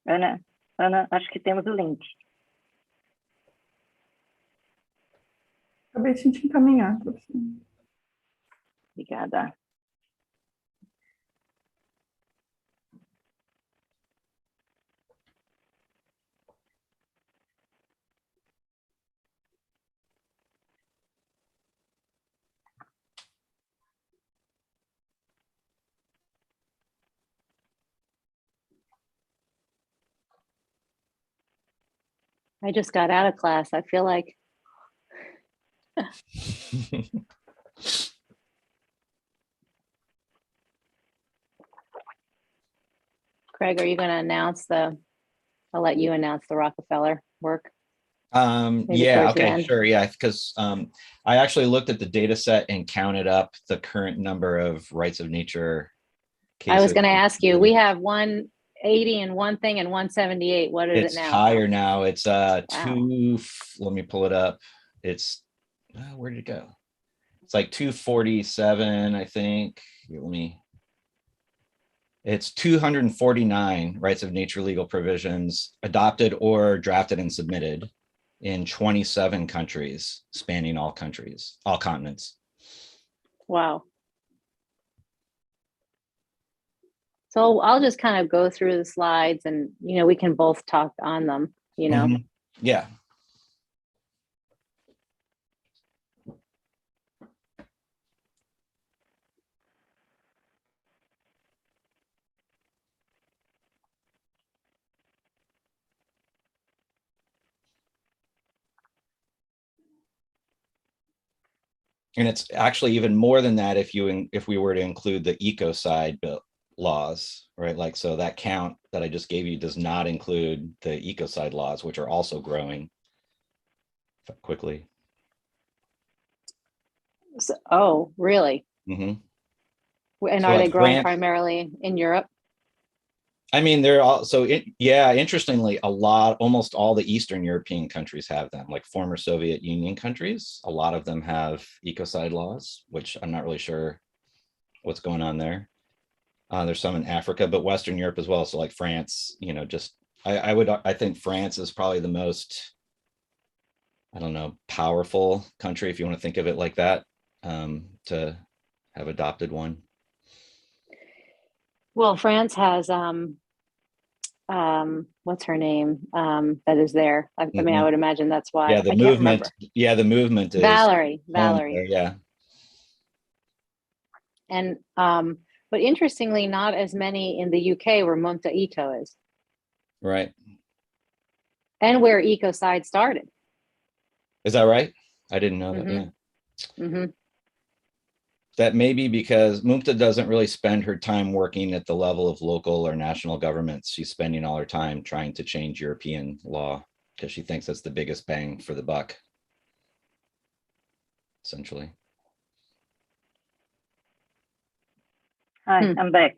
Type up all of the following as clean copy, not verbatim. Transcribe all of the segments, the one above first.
Ana, acho que temos o link. Acabei de te encaminhar, professor. Obrigada. I just got out of class. I feel like Craig, are you going to announce I'll let you announce the Rockefeller work. Yeah, okay, sure, yeah, because I actually looked at the data set and counted up the current number of rights of nature cases. I was going to ask you, we have 180 and one thing and 178. What is It's it now? higher now. It's Wow. let me pull it up. It's where did it go? It's like 247, I think. It's 249 rights of nature legal provisions adopted or drafted and submitted in 27 countries, spanning all countries, all continents. Wow. So I'll just kind of go through the slides and, we can both talk on them, Mm-hmm. Yeah. And it's actually even more than that if we were to include the Ecocide laws, right? Like, so that count that I just gave you does not include the Ecocide laws, which are also growing quickly. So, oh, really? Mm-hmm. And so are they growing primarily in Europe? I mean, they're also, interestingly, almost all the Eastern European countries have them, like former Soviet Union countries. A lot of them have ecocide laws, which I'm not really sure what's going on there. There's some in Africa, but Western Europe as well. So like France, I think France is probably the most, I don't know, powerful country, if you want to think of it like that, to have adopted one. Well, France has, what's her name? That is there. I mean, I would imagine that's why. Yeah, the movement. Yeah, the movement is Valerie. There, yeah. And but interestingly, not as many in the UK where Munta Ito is. Right. And where Ecocide started. Is that right? I didn't know that. Yeah. Mm-hmm. That may be because Mumta doesn't really spend her time working at the level of local or national governments. She's spending all her time trying to change European law because she thinks that's the biggest bang for the buck, essentially. Hi, I'm back.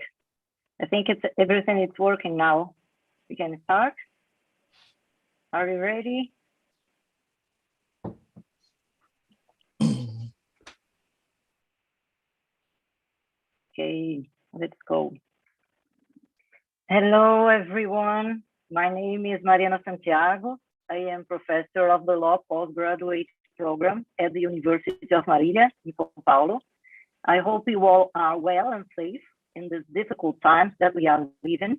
I think everything is working now. We can start. Are you ready? Okay, let's go. Hello, everyone. My name is Mariana Santiago. I am professor of the law postgraduate program at the University of Marília in São Paulo. I hope you all are well and safe in these difficult times that we are living.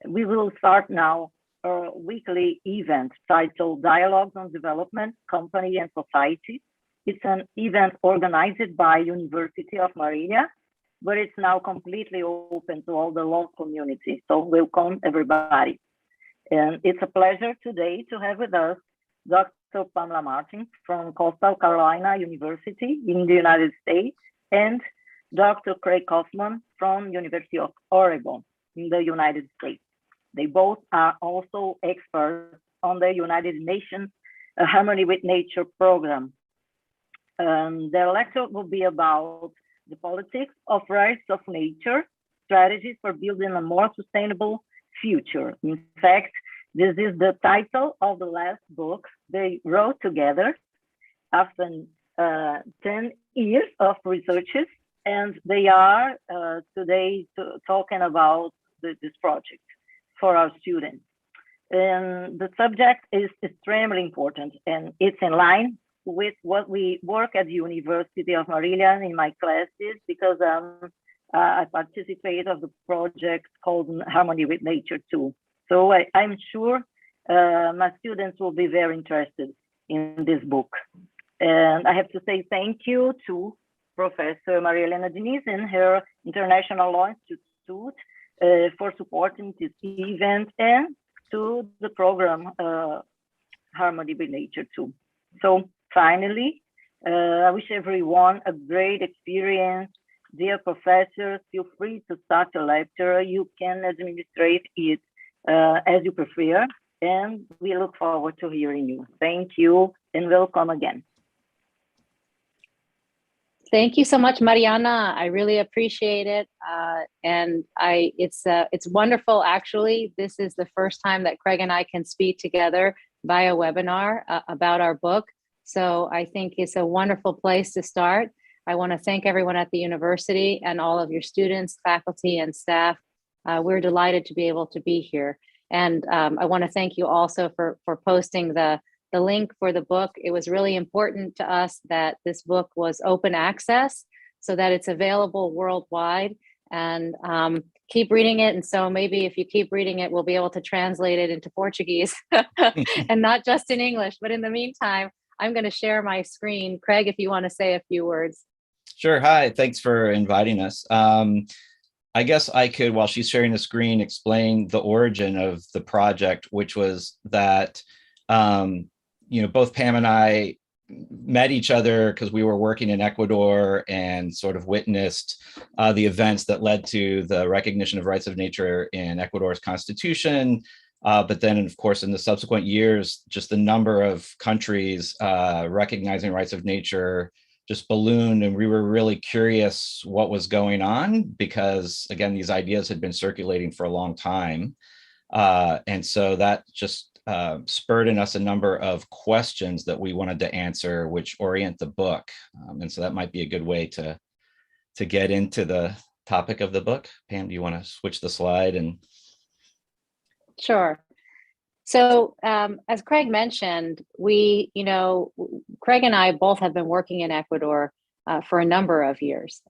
We will start now a weekly event titled Dialogues on Development, Company and Society. It's an event organized by University of Marília, but it's now completely open to all the law community. So welcome everybody. And it's a pleasure today to have with us Dr. Pamela Martin from Coastal Carolina University in the United States and Dr. Craig Kauffman from University of Oregon in the United States. They both are also experts on the United Nations Harmony with Nature program. Their lecture will be about the politics of rights of nature, strategies for building a more sustainable future. In fact, this is the title of the last book they wrote together after 10 years of researches, and they are today talking about this project for our students. And the subject is extremely important, and it's in line with what we work at the University of Marília in my classes, because I participate of the project called Harmony with Nature too. So I'm sure my students will be very interested in this book. And I have to say thank you to Professor Maria Helena Diniz and her International Law Institute for supporting this event, and to the program Harmony with Nature too. So finally, I wish everyone a great experience. Dear professors, feel free to start a lecture. You can administrate it as you prefer, and we look forward to hearing you. Thank you, and welcome again. Thank you so much, Mariana. I really appreciate it. And it's wonderful, actually. This is the first time that Craig and I can speak together via webinar about our book. So I think it's a wonderful place to start. I want to thank everyone at the university and all of your students, faculty, and staff. We're delighted to be able to be here. And I want to thank you also for posting the link for the book. It was really important to us that this book was open access so that it's available worldwide, and keep reading it. And so maybe if you keep reading it, we'll be able to translate it into Portuguese and not just in English. But in the meantime, I'm going to share my screen. Craig, if you want to say a few words. Sure. Hi, thanks for inviting us. I guess I could, while she's sharing the screen, explain the origin of the project, which was that both Pam and I met each other because we were working in Ecuador and sort of witnessed the events that led to the recognition of rights of nature in Ecuador's constitution. But then, of course, in the subsequent years, just the number of countries recognizing rights of nature just ballooned, and we were really curious what was going on because, again, these ideas had been circulating for a long time. And so that just spurred in us a number of questions that we wanted to answer, which orient the book. And so that might be a good way to get into the topic of the book. Pam, do you want to switch the slide? And Sure. So as Craig mentioned, Craig and I both have been working in Ecuador for a number of years.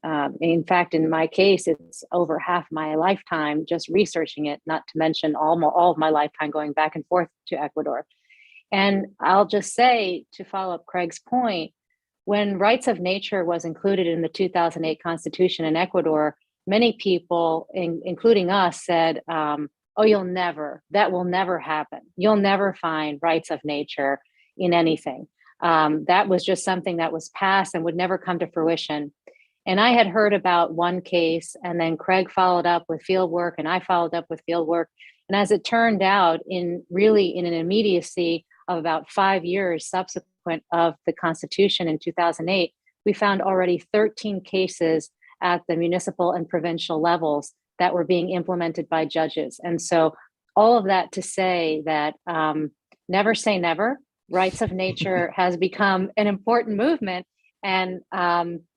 In fact, in my case, it's over half my lifetime just researching it, not to mention all of my lifetime going back and forth to Ecuador. And I'll just say, to follow up Craig's point, when rights of nature was included in the 2008 Constitution in Ecuador, many people, including us, said, oh, that will never happen. You'll never find rights of nature in anything. That was just something that was passed and would never come to fruition. And I had heard about one case, and then Craig followed up with field work, and I followed up with field work. And as it turned out, in an immediacy of about 5 years subsequent of the Constitution in 2008, we found already 13 cases at the municipal and provincial levels that were being implemented by judges. And so all of that to say that never say never. Rights of nature has become an important movement. And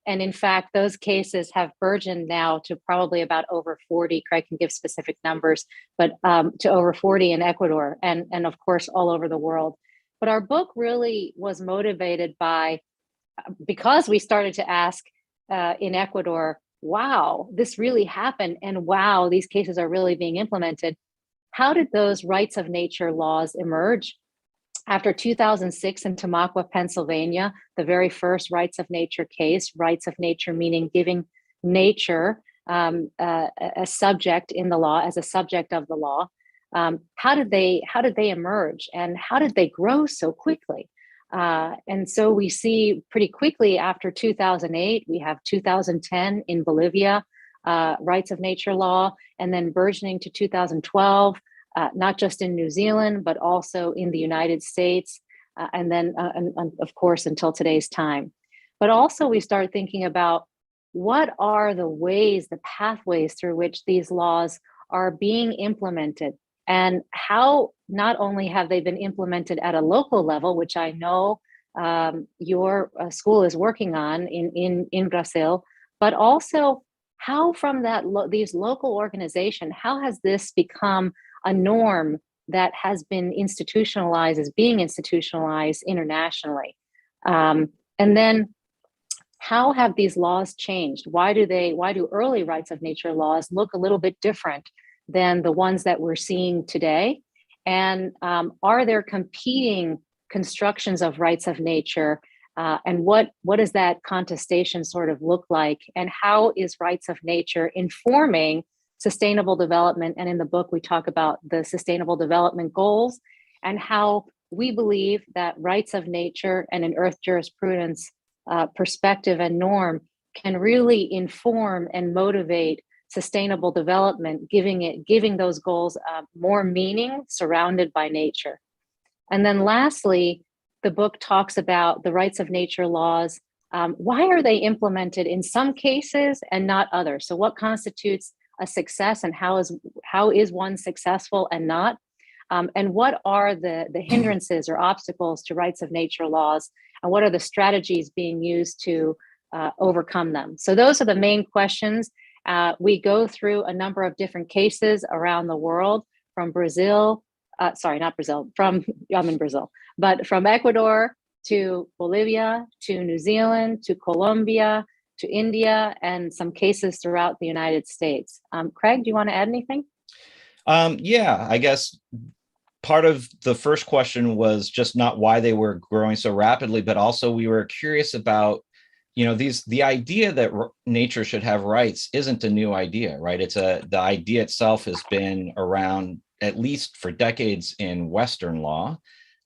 in fact, those cases have burgeoned now to probably about over 40. Craig can give specific numbers, but to over 40 in Ecuador and of course, all over the world. But our book really was motivated because we started to ask in Ecuador, wow, this really happened. And wow, these cases are really being implemented. How did those rights of nature laws emerge? After 2006 in Tamaqua, Pennsylvania, the very first rights of nature case, rights of nature meaning giving nature a subject in the law, as a subject of the law. How did they emerge, and how did they grow so quickly? And so we see pretty quickly after 2008, we have 2010 in Bolivia, rights of nature law, and then burgeoning to 2012, not just in New Zealand, but also in the United States, and then, of course, until today's time. But also we started thinking about what are the ways, the pathways through which these laws are being implemented, and how not only have they been implemented at a local level, which I know your school is working on in Brazil, but also how from these local organizations, how has this become a norm that has been institutionalized, is being institutionalized internationally. And then how have these laws changed? Why do early rights of nature laws look a little bit different than the ones that we're seeing today? And are there competing constructions of rights of nature? And what does that contestation sort of look like? And how is rights of nature informing sustainable development? And in the book, we talk about the Sustainable Development Goals and how we believe that rights of nature and an earth jurisprudence perspective and norm can really inform and motivate sustainable development, giving those goals more meaning surrounded by nature. And then lastly, the book talks about the rights of nature laws. Why are they implemented in some cases and not others? So what constitutes a success, and how is one successful and not? And what are the hindrances or obstacles to rights of nature laws? And what are the strategies being used to overcome them? So those are the main questions. We go through a number of different cases around the world, from Brazil, I'm in Brazil, but from Ecuador to Bolivia, to New Zealand, to Colombia, to India, and some cases throughout the United States. Craig, do you want to add anything? Yeah, I guess part of the first question was just not why they were growing so rapidly, but also we were curious about, the idea that nature should have rights isn't a new idea, right? The idea itself has been around at least for decades in Western law,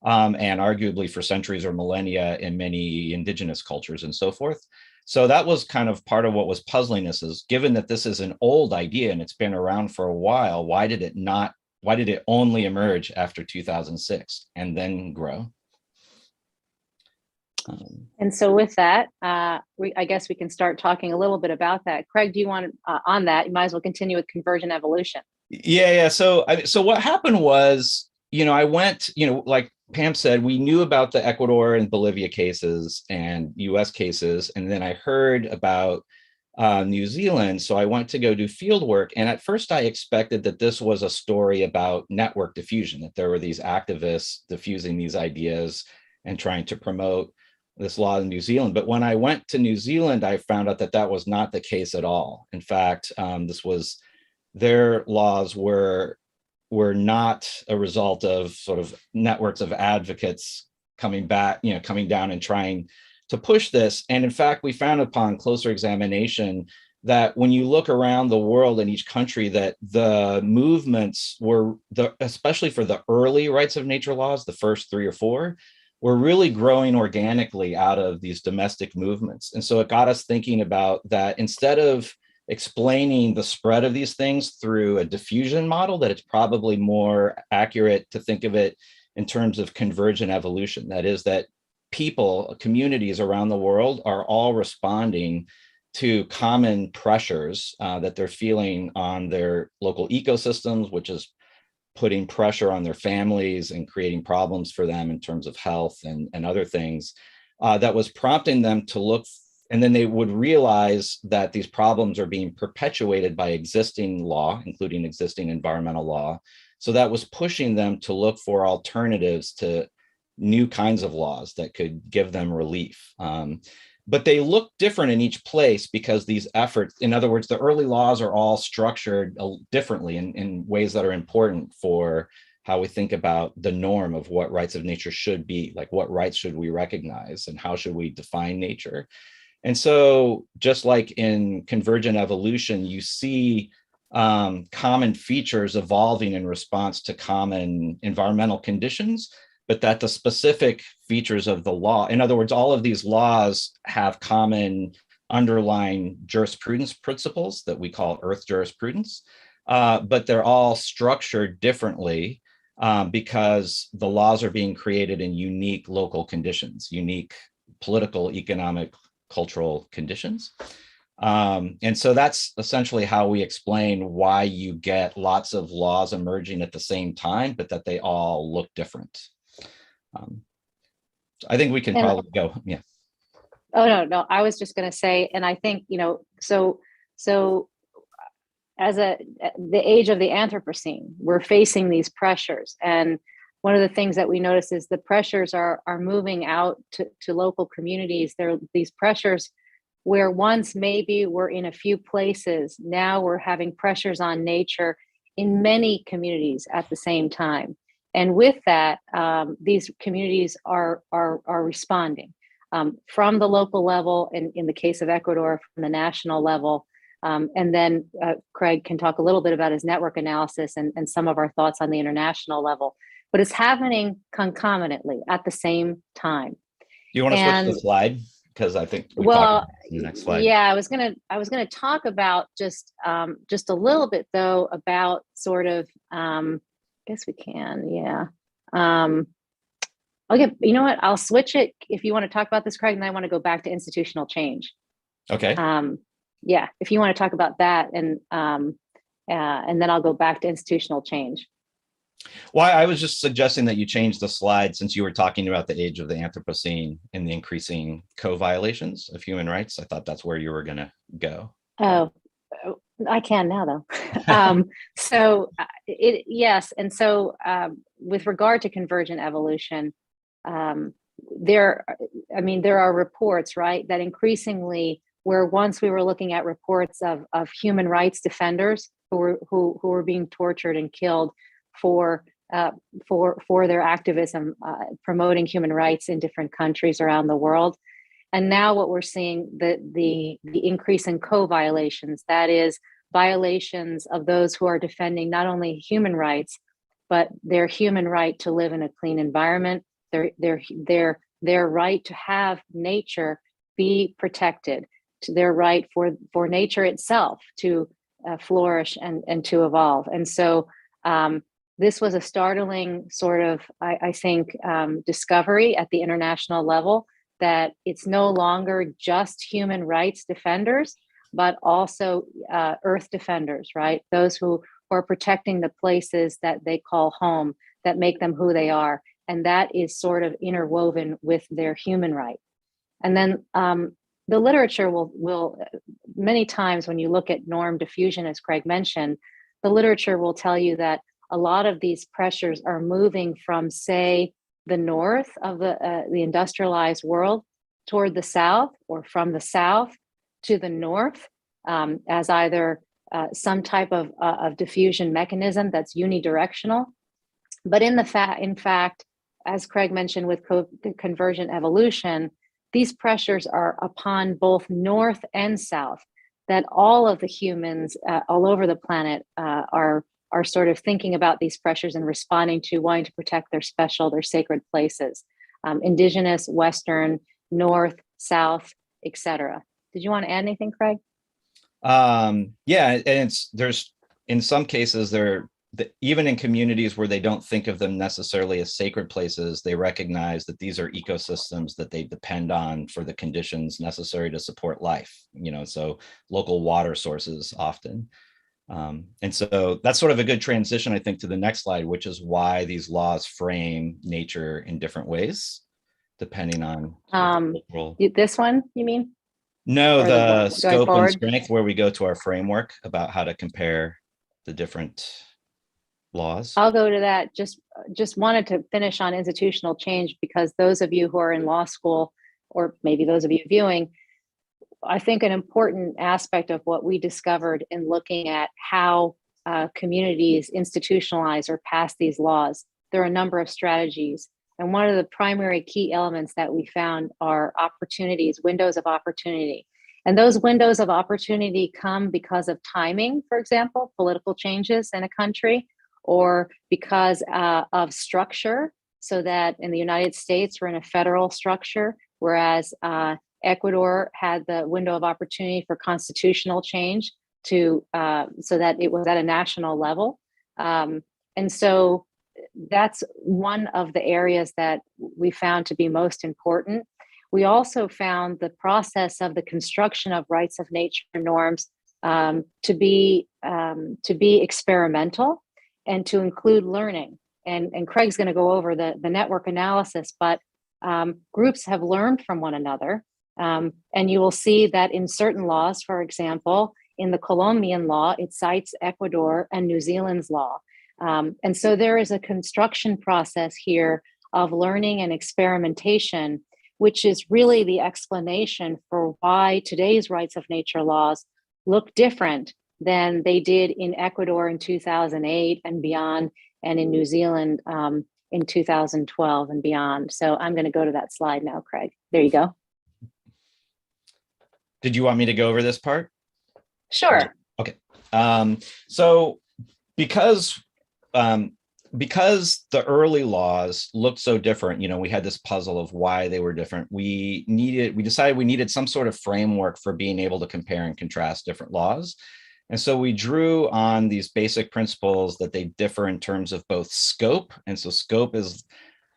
and arguably for centuries or millennia in many indigenous cultures and so forth. So that was kind of part of what was puzzling us, is given that this is an old idea and it's been around for a while, why did it only emerge after 2006 and then grow? And so with that, I guess we can start talking a little bit about that. Craig, do you want on that? You might as well continue with convergent evolution. Yeah. So what happened was, I went, like Pam said, we knew about the Ecuador and Bolivia cases and US cases. And then I heard about New Zealand. So I went to go do field work. And at first I expected that this was a story about network diffusion, that there were these activists diffusing these ideas and trying to promote this law in New Zealand. But when I went to New Zealand, I found out that that was not the case at all. In fact, their laws were not a result of sort of networks of advocates coming down and trying to push this. And in fact, we found upon closer examination that when you look around the world in each country, that the movements especially for the early rights of nature laws, the first 3 or 4, were really growing organically out of these domestic movements. And so it got us thinking about that instead of explaining the spread of these things through a diffusion model, that it's probably more accurate to think of it in terms of convergent evolution. That is, that people, communities around the world are all responding to common pressures that they're feeling on their local ecosystems, which is putting pressure on their families and creating problems for them in terms of health and other things, that was prompting them to look. And then they would realize that these problems are being perpetuated by existing law, including existing environmental law. So that was pushing them to look for alternatives to new kinds of laws that could give them relief. But they look different in each place because these efforts, in other words, the early laws are all structured differently in ways that are important for how we think about the norm of what rights of nature should be, like what rights should we recognize and how should we define nature. And so just like in convergent evolution, you see common features evolving in response to common environmental conditions, but that the specific features of the law, in other words, all of these laws have common underlying jurisprudence principles that we call earth jurisprudence, but they're all structured differently because the laws are being created in unique local conditions, unique political, economic, cultural conditions. And so that's essentially how we explain why you get lots of laws emerging at the same time, but that they all look different. I think we can probably go. Yeah. Oh, no. I was just going to say, and I think, so the age of the Anthropocene, we're facing these pressures. And one of the things that we notice is the pressures are moving out to local communities. There are these pressures where once maybe we're in a few places, now we're having pressures on nature in many communities at the same time. And with that, these communities are responding from the local level, and in the case of Ecuador, from the national level. And then Craig can talk a little bit about his network analysis and some of our thoughts on the international level. But it's happening concomitantly at the same time. You want to switch the slide? Because I think we well, talked about the next slide. Yeah, I was gonna talk about just a little bit though about sort of I guess we can, yeah. Okay, you know what? I'll switch it if you want to talk about this, Craig, and I want to go back to institutional change. Okay. Yeah, if you want to talk about that, and then I'll go back to institutional change. Well, I was just suggesting that you change the slide since you were talking about the age of the Anthropocene and the increasing co-violations of human rights. I thought that's where you were going to go. Oh, I can now though. Yes, and so with regard to convergent evolution, there are reports, right, that increasingly, where once we were looking at reports of human rights defenders who were being tortured and killed for their activism promoting human rights in different countries around the world. And now what we're seeing, the increase in co-violations, that is violations of those who are defending not only human rights, but their human right to live in a clean environment, their right to have nature be protected, to their right for nature itself to flourish and to evolve. And so this was a startling sort of, I think, discovery at the international level, that it's no longer just human rights defenders, but also earth defenders, right? Those who are protecting the places that they call home, that make them who they are. And that is sort of interwoven with their human right. And then the literature will many times when you look at norm diffusion, as Craig mentioned, the literature will tell you that a lot of these pressures are moving from, say, the north of the industrialized world toward the south, or from the south to the north, as either some type of diffusion mechanism that's unidirectional. But in fact, as Craig mentioned with convergent evolution, these pressures are upon both north and south, that all of the humans all over the planet are sort of thinking about these pressures and responding to wanting to protect their sacred places, indigenous, Western, North, South, etc. Did you want to add anything, Craig? Yeah, and there's in some cases even in communities where they don't think of them necessarily as sacred places, they recognize that these are ecosystems that they depend on for the conditions necessary to support life. So local water sources often. And so that's sort of a good transition, I think, to the next slide, which is why these laws frame nature in different ways, depending on this one, you mean? No, the scope and strength, where we go to our framework about how to compare the different laws. I'll go to that. Just wanted to finish on institutional change, because those of you who are in law school, or maybe those of you viewing, I think an important aspect of what we discovered in looking at how communities institutionalize or pass these laws, there are a number of strategies. And one of the primary key elements that we found are opportunities, windows of opportunity. And those windows of opportunity come because of timing, for example, political changes in a country, or because of structure, so that in the United States, we're in a federal structure, whereas Ecuador had the window of opportunity for constitutional change so that it was at a national level. And so that's one of the areas that we found to be most important. We also found the process of the construction of rights of nature norms to be experimental and to include learning. And Craig's going to go over the network analysis, but groups have learned from one another. And you will see that in certain laws, for example, in the Colombian law, it cites Ecuador and New Zealand's law. And so there is a construction process here of learning and experimentation, which is really the explanation for why today's rights of nature laws look different than they did in Ecuador in 2008 and beyond, and in New Zealand in 2012 and beyond. So I'm going to go to that slide now, Craig. There you go. Did you want me to go over this part? Sure. Okay. So because the early laws looked so different, you know, we had this puzzle of why they were different. We decided we needed some sort of framework for being able to compare and contrast different laws. And so we drew on these basic principles that they differ in terms of both scope. And so scope is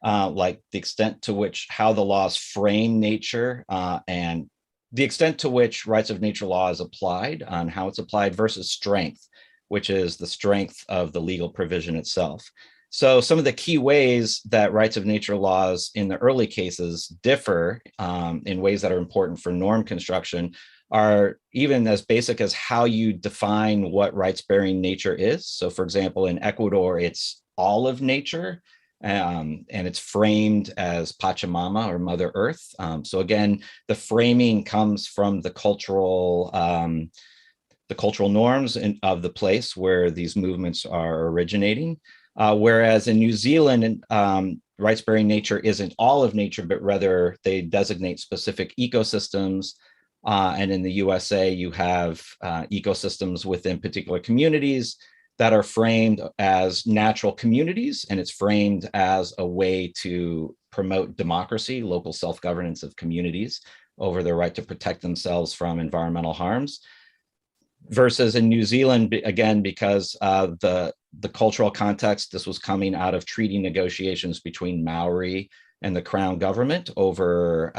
like the extent to which how the laws frame nature and the extent to which rights of nature law is applied, on how it's applied, versus strength, which is the strength of the legal provision itself. So some of the key ways that rights of nature laws in the early cases differ in ways that are important for norm construction are even as basic as how you define what rights-bearing nature is. So for example, in Ecuador, it's all of nature, and it's framed as Pachamama or Mother Earth. So again, the framing comes from the cultural norms of the place where these movements are originating. Whereas in New Zealand, rights-bearing nature isn't all of nature, but rather they designate specific ecosystems. And in the USA, you have ecosystems within particular communities that are framed as natural communities, and it's framed as a way to promote democracy, local self-governance of communities over their right to protect themselves from environmental harms. Versus in New Zealand, again, because the cultural context, this was coming out of treaty negotiations between Maori and the Crown government over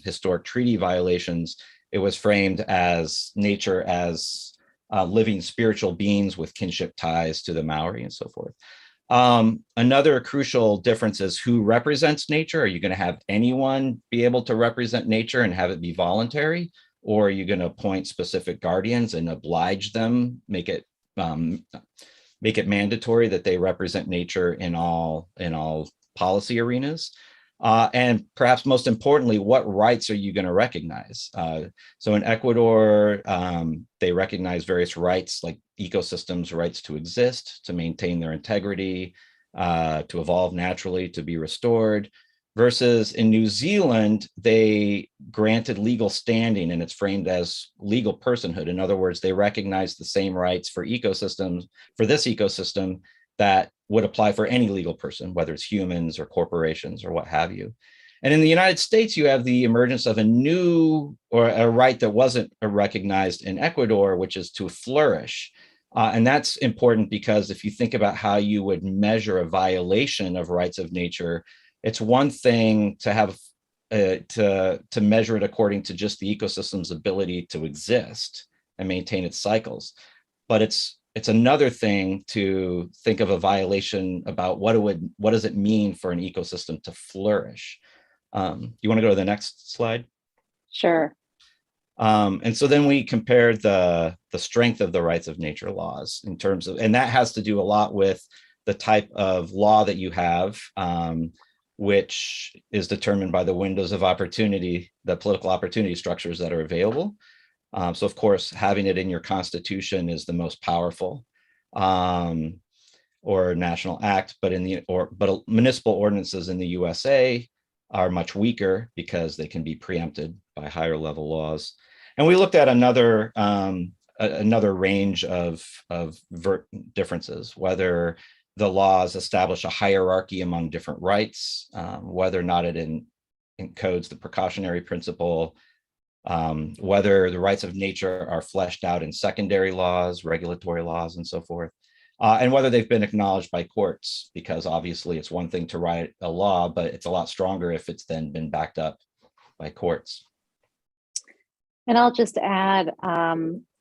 historic treaty violations. It was framed as nature as living spiritual beings with kinship ties to the Maori and so forth. Another crucial difference is who represents nature. Are you going to have anyone be able to represent nature and have it be voluntary? Or are you going to appoint specific guardians and oblige them, make it mandatory that they represent nature in all policy arenas? And perhaps most importantly, what rights are you going to recognize? So in Ecuador, they recognize various rights like ecosystems' rights to exist, to maintain their integrity, to evolve naturally, to be restored. Versus in New Zealand, they granted legal standing, and it's framed as legal personhood. In other words, they recognize the same rights for ecosystems, for this ecosystem, that would apply for any legal person, whether it's humans or corporations or what have you. And in the United States, you have the emergence of a new, or a right that wasn't recognized in Ecuador, which is to flourish. And that's important because if you think about how you would measure a violation of rights of nature, it's one thing to have to measure it according to just the ecosystem's ability to exist and maintain its cycles. But it's another thing to think of a violation about what does it mean for an ecosystem to flourish. You want to go to the next slide? Sure. And so then we compared the strength of the rights of nature laws in terms of, and that has to do a lot with the type of law that you have, which is determined by the windows of opportunity, the political opportunity structures that are available. So of course, having it in your constitution is the most powerful, or national act, but municipal ordinances in the USA are much weaker because they can be preempted by higher level laws. And we looked at another range of differences, whether the laws establish a hierarchy among different rights, whether or not it encodes the precautionary principle, whether the rights of nature are fleshed out in secondary laws, regulatory laws, and so forth, and whether they've been acknowledged by courts, because obviously it's one thing to write a law, but it's a lot stronger if it's then been backed up by courts. And I'll just add,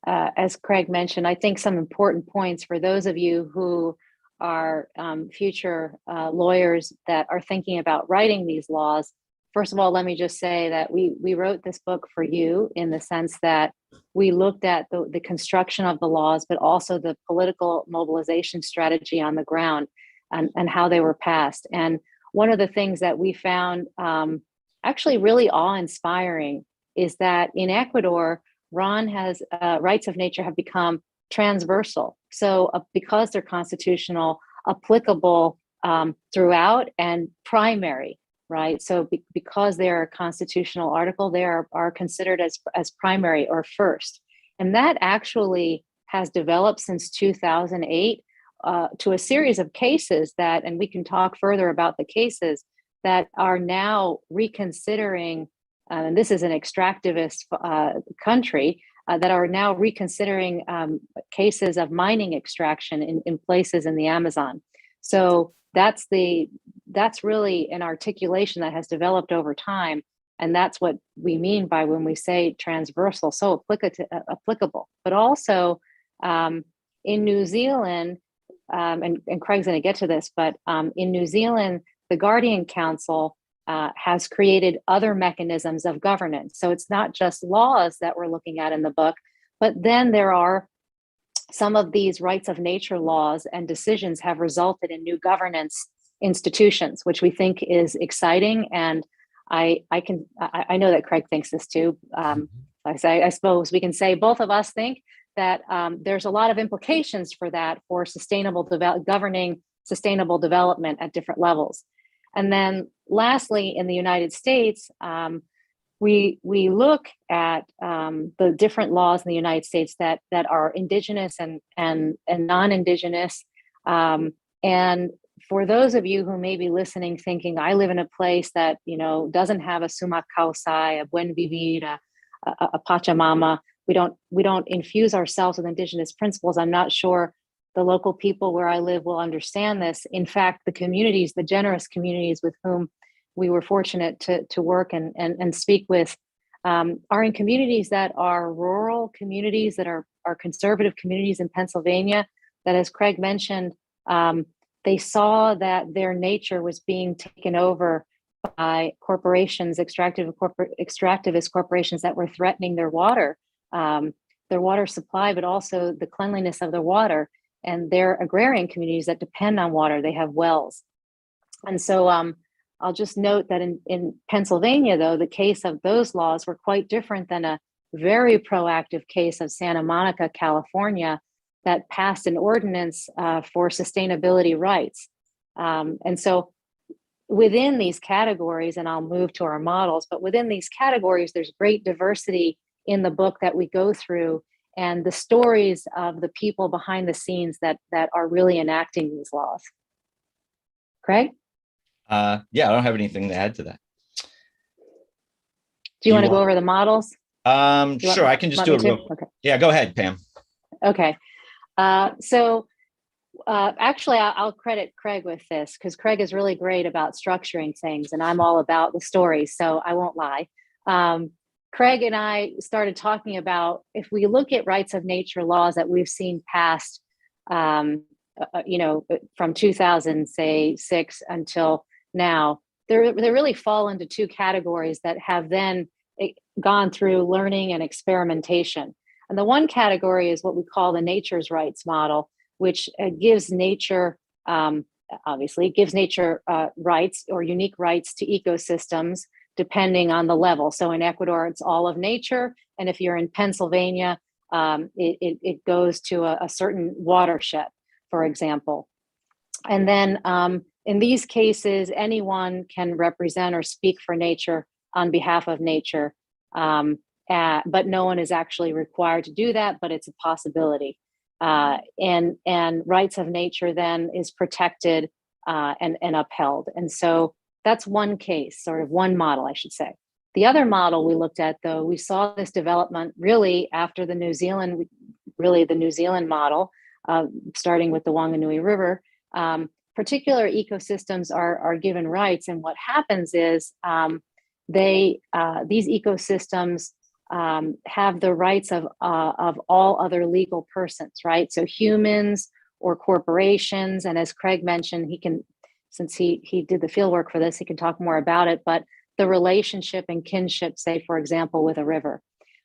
as Craig mentioned, I think some important points for those of you who are future lawyers that are thinking about writing these laws. First of all, let me just say that we wrote this book for you, in the sense that we looked at the construction of the laws, but also the political mobilization strategy on the ground and how they were passed. And one of the things that we found actually really awe-inspiring is that in Ecuador, RON has rights of nature have become transversal. So because they're constitutional, applicable throughout and primary, right? So because they're a constitutional article, they are considered as primary or first. And that actually has developed since 2008 to a series of cases that, and we can talk further about the cases that are now reconsidering, and this is an extractivist country, that are now reconsidering cases of mining extraction in places in the Amazon. So that's really an articulation that has developed over time. And that's what we mean by when we say transversal, so applicable. But also in New Zealand, and Craig's going to get to this, but in New Zealand, the Guardian Council has created other mechanisms of governance. So it's not just laws that we're looking at in the book, but then there are some of these rights of nature laws and decisions have resulted in new governance institutions, which we think is exciting. And I know that Craig thinks this too. I suppose we can say both of us think that there's a lot of implications for that for governing sustainable development at different levels. And then lastly, in the United States, we look at the different laws in the United States that are indigenous and non-indigenous. And for those of you who may be listening, thinking, I live in a place that doesn't have a sumac causai, a buen vivir, a Pachamama. We don't infuse ourselves with indigenous principles. I'm not sure the local people where I live will understand this. In fact, the communities, the generous communities with whom we were fortunate to work and speak with are in communities that are rural communities, that are conservative communities in Pennsylvania, that, as Craig mentioned, they saw that their nature was being taken over by corporations, extractivist corporations that were threatening their water supply, but also the cleanliness of the water. And they're agrarian communities that depend on water. They have wells. And so I'll just note that in Pennsylvania, though, the case of those laws were quite different than a very proactive case of Santa Monica, California, that passed an ordinance for sustainability rights. And so within these categories, and I'll move to our models, but within these categories, there's great diversity in the book that we go through, and the stories of the people behind the scenes that are really enacting these laws. Craig? Yeah, I don't have anything to add to that. Do you want to go over the models? Sure, I can just do it real quick. Okay. Yeah, go ahead, Pam. Okay. Actually, I'll credit Craig with this because Craig is really great about structuring things, and I'm all about the stories, so I won't lie. Craig and I started talking about, if we look at rights of nature laws that we've seen passed, from 2006 until now, they really fall into two categories that have then gone through learning and experimentation. And the one category is what we call the nature's rights model, which gives nature, rights or unique rights to ecosystems, depending on the level. So in Ecuador, it's all of nature. And if you're in Pennsylvania, it goes to a certain watershed, for example. And then in these cases, anyone can represent or speak for nature on behalf of nature, but no one is actually required to do that, but it's a possibility. And rights of nature then is protected and upheld. And so that's one case, sort of one model, I should say. The other model we looked at, though, we saw this development really after the New Zealand model, starting with the Wanganui River. Particular ecosystems are given rights, and what happens is these ecosystems have the rights of all other legal persons, right? So humans or corporations, and as Craig mentioned, he can, since he did the fieldwork for this, he can talk more about it, but the relationship and kinship, say, for example, with a river.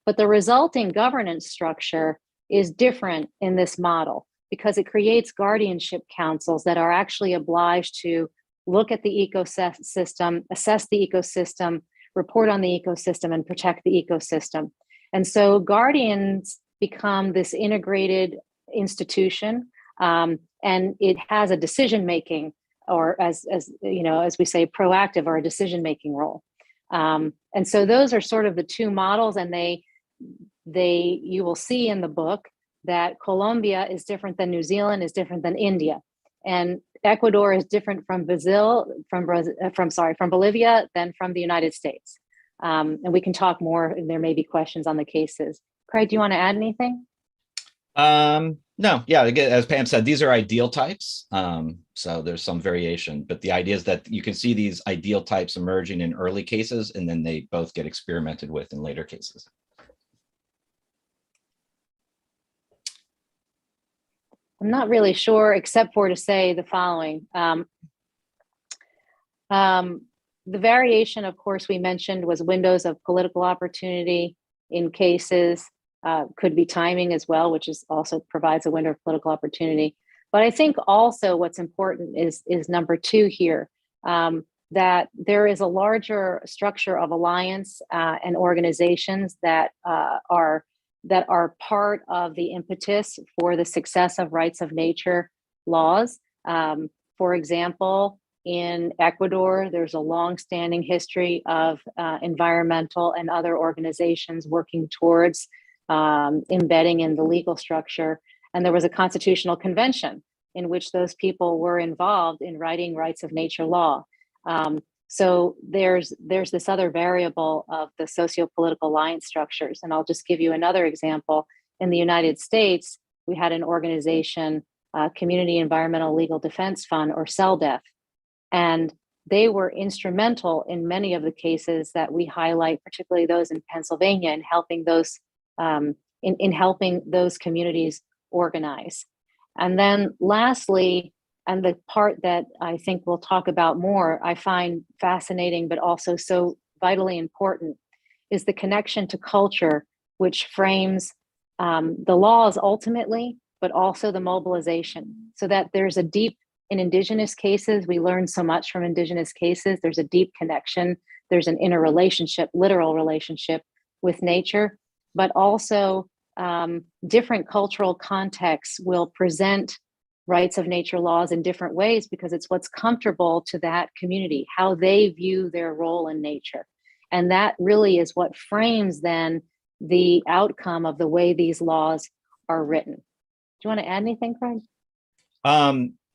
But the resulting governance structure is different in this model because it creates guardianship councils that are actually obliged to look at the ecosystem, assess the ecosystem, report on the ecosystem, and protect the ecosystem. And so guardians become this integrated institution, and it has a decision-making, or as you know, as we say, proactive or a decision-making role. And so those are sort of the two models, and you will see in the book that Colombia is different than New Zealand, is different than India, and Ecuador is different from from Bolivia than from the United States. And we can talk more, and there may be questions on the cases. Craig, do you want to add anything? No, yeah, again, as Pam said, these are ideal types. So there's some variation, but the idea is that you can see these ideal types emerging in early cases, and then they both get experimented with in later cases. I'm not really sure, except for to say the following. The variation, of course, we mentioned was windows of political opportunity in cases, could be timing as well, which is also provides a window of political opportunity. But I think also what's important is number two here, that there is a larger structure of alliance and organizations that are part of the impetus for the success of rights of nature laws. For example, in Ecuador, there's a long-standing history of environmental and other organizations working towards embedding in the legal structure. And there was a constitutional convention in which those people were involved in writing rights of nature law. So there's this other variable of the socio-political alliance structures. And I'll just give you another example. In the United States, we had an organization, Community Environmental Legal Defense Fund, or CELDEF, and they were instrumental in many of the cases that we highlight, particularly those in Pennsylvania, in helping those in helping those communities organize. And then lastly, and the part that I think we'll talk about more, I find fascinating, but also so vitally important, is the connection to culture, which frames the laws ultimately, but also the mobilization, so that there's a deep, in Indigenous cases, we learn so much from Indigenous cases, there's a deep connection, there's an interrelationship, literal relationship with nature, but also different cultural contexts will present rights of nature laws in different ways because it's what's comfortable to that community, how they view their role in nature. And that really is what frames then the outcome of the way these laws are written. Do you want to add anything, Craig?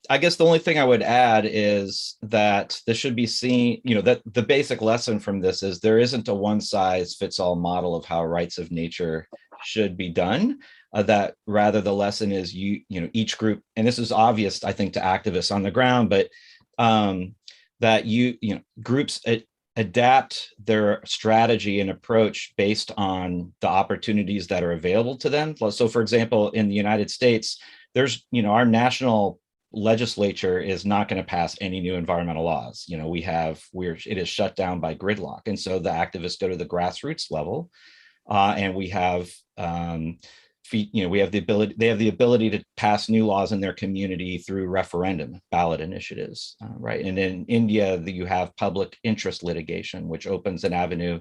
I guess the only thing I would add is that this should be seen, you know, that the basic lesson from this is there isn't a one size fits all model of how rights of nature should be done. That rather the lesson is you know, each group, and this is obvious, I think, to activists on the ground, but that you know, groups adapt their strategy and approach based on the opportunities that are available to them. So for example, in the United States, there's, you know, our national legislature is not going to pass any new environmental laws. You know, it is shut down by gridlock. And so the activists go to the grassroots level, and we have, you know, they have the ability to pass new laws in their community through referendum, ballot initiatives, right? And in India, you have public interest litigation, which opens an avenue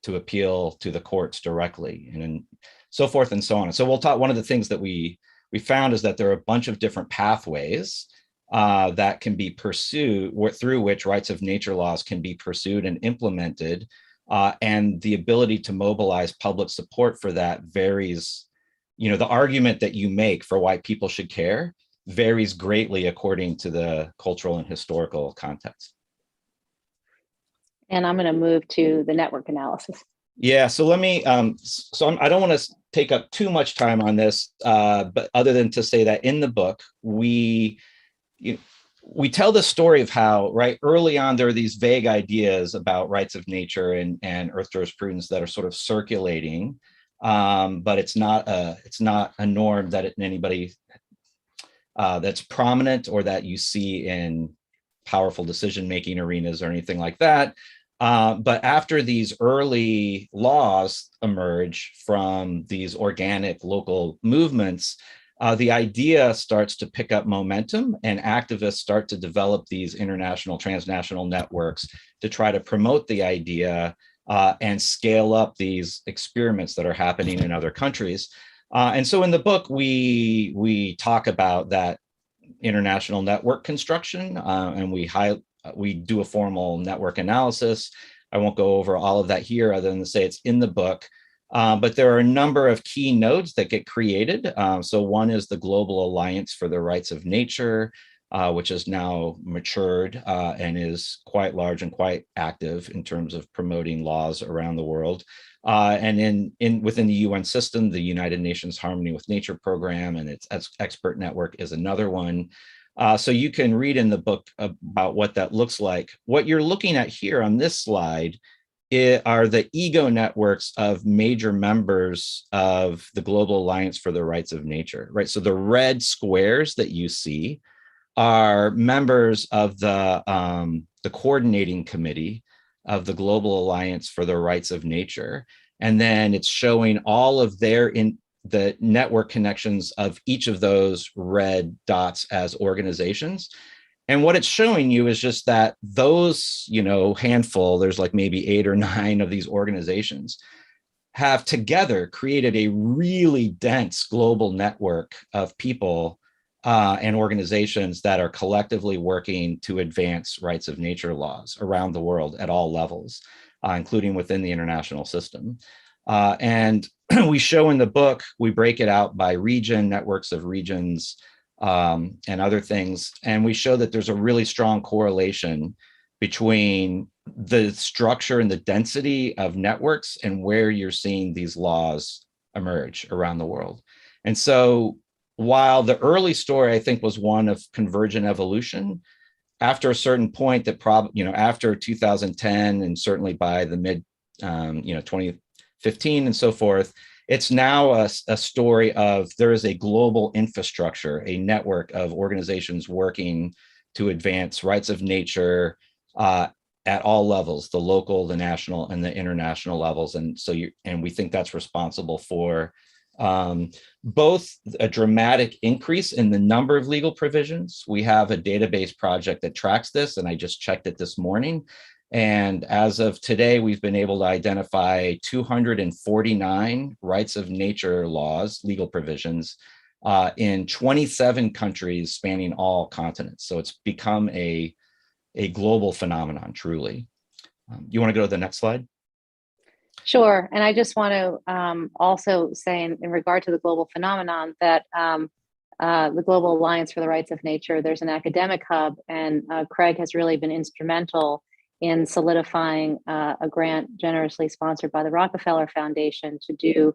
to appeal to the courts directly, and so forth and so on. So we'll talk, one of the things that we found is that there are a bunch of different pathways that can be pursued, through which rights of nature laws can be pursued and implemented. And the ability to mobilize public support for that varies. You know, the argument that you make for why people should care varies greatly according to the cultural and historical context. And I'm going to move to the network analysis. Yeah, so let me, I don't want to take up too much time on this, but other than to say that in the book, we tell the story of how, right, early on, there are these vague ideas about rights of nature and earth jurisprudence that are sort of circulating, but it's not a norm that anybody that's prominent or that you see in powerful decision-making arenas or anything like that. But after these early laws emerge from these organic local movements, the idea starts to pick up momentum, and activists start to develop these international transnational networks to try to promote the idea and scale up these experiments that are happening in other countries. And so in the book, we talk about that international network construction, and we do a formal network analysis. I won't go over all of that here other than to say it's in the book. But there are a number of key nodes that get created. So one is the Global Alliance for the Rights of Nature, which is now matured and is quite large and quite active in terms of promoting laws around the world. And within the UN system, the United Nations Harmony with Nature program and its expert network is another one. So you can read in the book about what that looks like. What you're looking at here on this slide are the ego networks of major members of the Global Alliance for the Rights of Nature, right? So the red squares that you see are members of the coordinating committee of the Global Alliance for the Rights of Nature. And then it's showing all of the network connections of each of those red dots as organizations. And what it's showing you is just that those, handful, there's like maybe 8 or 9 of these organizations, have together created a really dense global network of people and organizations that are collectively working to advance rights of nature laws around the world at all levels, including within the international system. And we show in the book, we break it out by region, networks of regions, and other things. And we show that there's a really strong correlation between the structure and the density of networks and where you're seeing these laws emerge around the world. And so while the early story, I think, was one of convergent evolution, after a certain point that after 2010 and certainly by the mid 2015 and so forth, it's now a story of there is a global infrastructure, a network of organizations working to advance rights of nature at all levels, the local, the national, and the international levels. And so we think that's responsible for both a dramatic increase in the number of legal provisions. We have a database project that tracks this, and I just checked it this morning. And as of today, we've been able to identify 249 rights of nature laws, legal provisions, in 27 countries spanning all continents. So it's become a global phenomenon, truly. You want to go to the next slide? Sure. And I just want to also say in regard to the global phenomenon that the Global Alliance for the Rights of Nature, there's an academic hub, and Craig has really been instrumental in solidifying a grant generously sponsored by the Rockefeller Foundation to do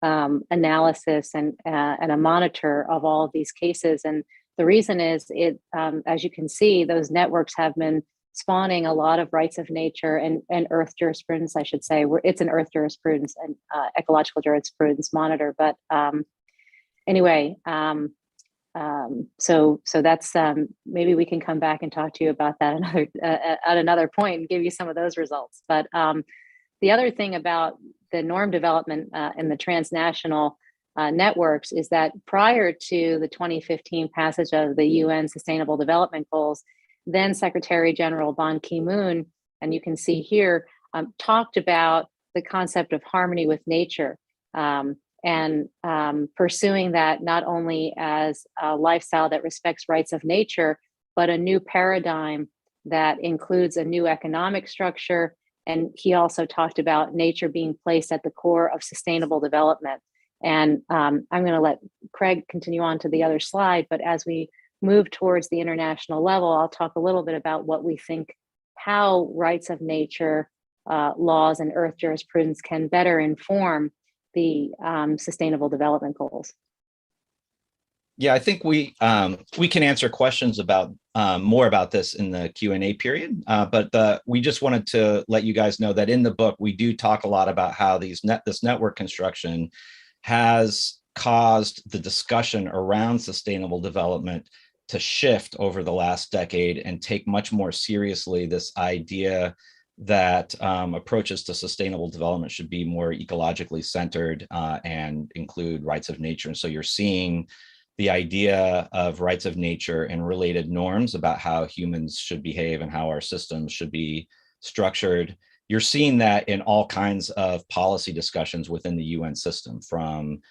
analysis and a monitor of all of these cases. And the reason is as you can see, those networks have been spawning a lot of rights of nature and earth jurisprudence, I should say. It's an earth jurisprudence and ecological jurisprudence monitor. But anyway, so that's maybe we can come back and talk to you about that at another point and give you some of those results. But the other thing about the norm development in the transnational networks is that prior to the 2015 passage of the UN Sustainable Development Goals, then Secretary General Ban Ki-moon, and you can see here, talked about the concept of harmony with nature. And pursuing that not only as a lifestyle that respects rights of nature, but a new paradigm that includes a new economic structure. And he also talked about nature being placed at the core of sustainable development. And I'm going to let Craig continue on to the other slide, but as we move towards the international level, I'll talk a little bit about what we think, how rights of nature laws and earth jurisprudence can better inform the sustainable development goals. Yeah, I think we can answer questions about more about this in the Q&A period, but we just wanted to let you guys know that in the book, we do talk a lot about how this network construction has caused the discussion around sustainable development to shift over the last decade and take much more seriously this idea that approaches to sustainable development should be more ecologically centered and include rights of nature. And so you're seeing the idea of rights of nature and related norms about how humans should behave and how our systems should be structured. You're seeing that in all kinds of policy discussions within the UN system, from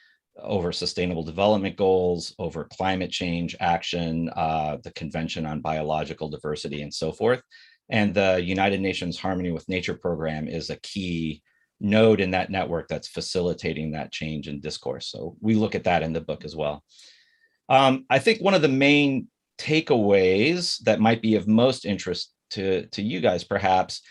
over sustainable development goals, over climate change action, the Convention on Biological Diversity, and so forth. And the United Nations Harmony with Nature program is a key node in that network that's facilitating that change in discourse. So we look at that in the book as well. I think one of the main takeaways that might be of most interest to you guys, perhaps,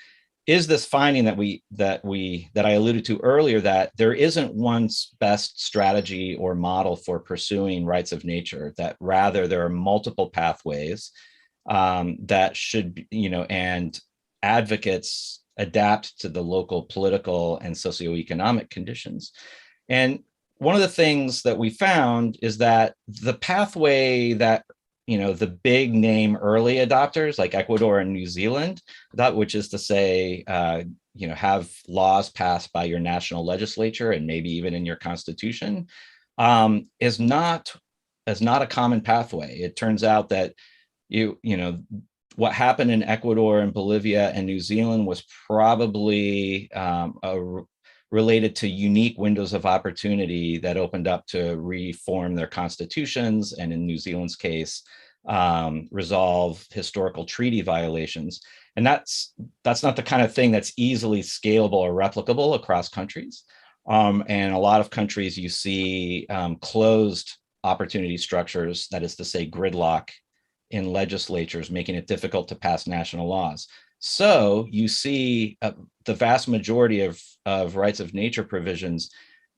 is this finding that I alluded to earlier, that there isn't one best strategy or model for pursuing rights of nature, that rather there are multiple pathways that should, and advocates adapt to the local political and socioeconomic conditions. And one of the things that we found is that the pathway that, the big name early adopters like Ecuador and New Zealand, which is to say, have laws passed by your national legislature and maybe even in your constitution, is not a common pathway. It turns out that what happened in Ecuador and Bolivia and New Zealand was probably related to unique windows of opportunity that opened up to reform their constitutions, and in New Zealand's case, resolve historical treaty violations. And that's not the kind of thing that's easily scalable or replicable across countries. And a lot of countries you see closed opportunity structures, that is to say gridlock in legislatures, making it difficult to pass national laws. So you see the vast majority of rights of nature provisions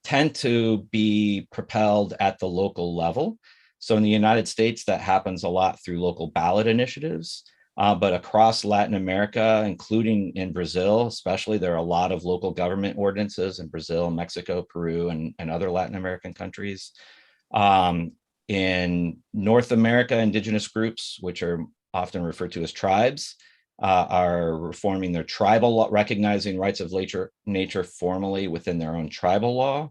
tend to be propelled at the local level. So in the United States, that happens a lot through local ballot initiatives, but across Latin America, including in Brazil, especially, there are a lot of local government ordinances in Brazil, Mexico, Peru, and other Latin American countries. In North America, indigenous groups, which are often referred to as tribes, are reforming their tribal law, recognizing rights of nature formally within their own tribal law.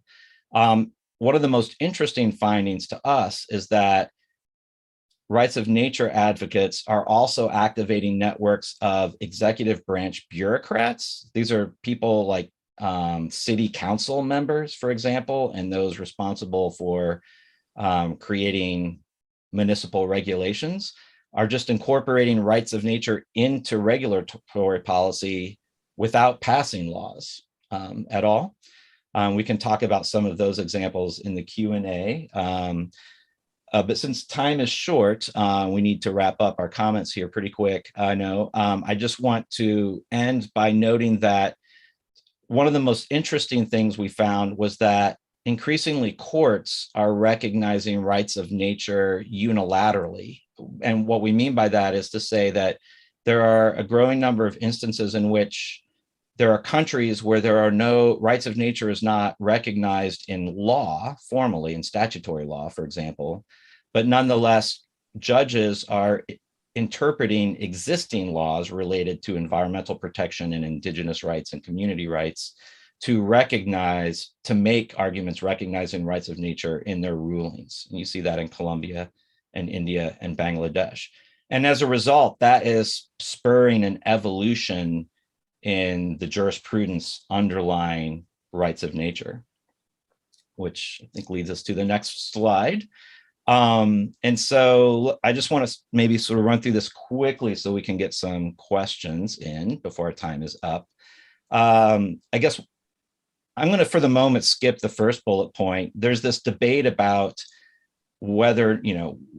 One of the most interesting findings to us is that rights of nature advocates are also activating networks of executive branch bureaucrats. These are people like city council members, for example, and those responsible for creating municipal regulations, are just incorporating rights of nature into regulatory policy without passing laws at all. We can talk about some of those examples in the Q&A. But since time is short, we need to wrap up our comments here pretty quick. I know. I just want to end by noting that one of the most interesting things we found was that increasingly courts are recognizing rights of nature unilaterally. And what we mean by that is to say that there are a growing number of instances in which there are countries where there are no rights of nature is not recognized in law, formally in statutory law, for example, but nonetheless, judges are interpreting existing laws related to environmental protection and indigenous rights and community rights to make arguments recognizing rights of nature in their rulings. And you see that in Colombia and India and Bangladesh. And as a result, that is spurring an evolution in the jurisprudence underlying rights of nature, which I think leads us to the next slide. And so I just want to maybe sort of run through this quickly so we can get some questions in before our time is up. I guess I'm going to, for the moment, skip the first bullet point. There's this debate about whether,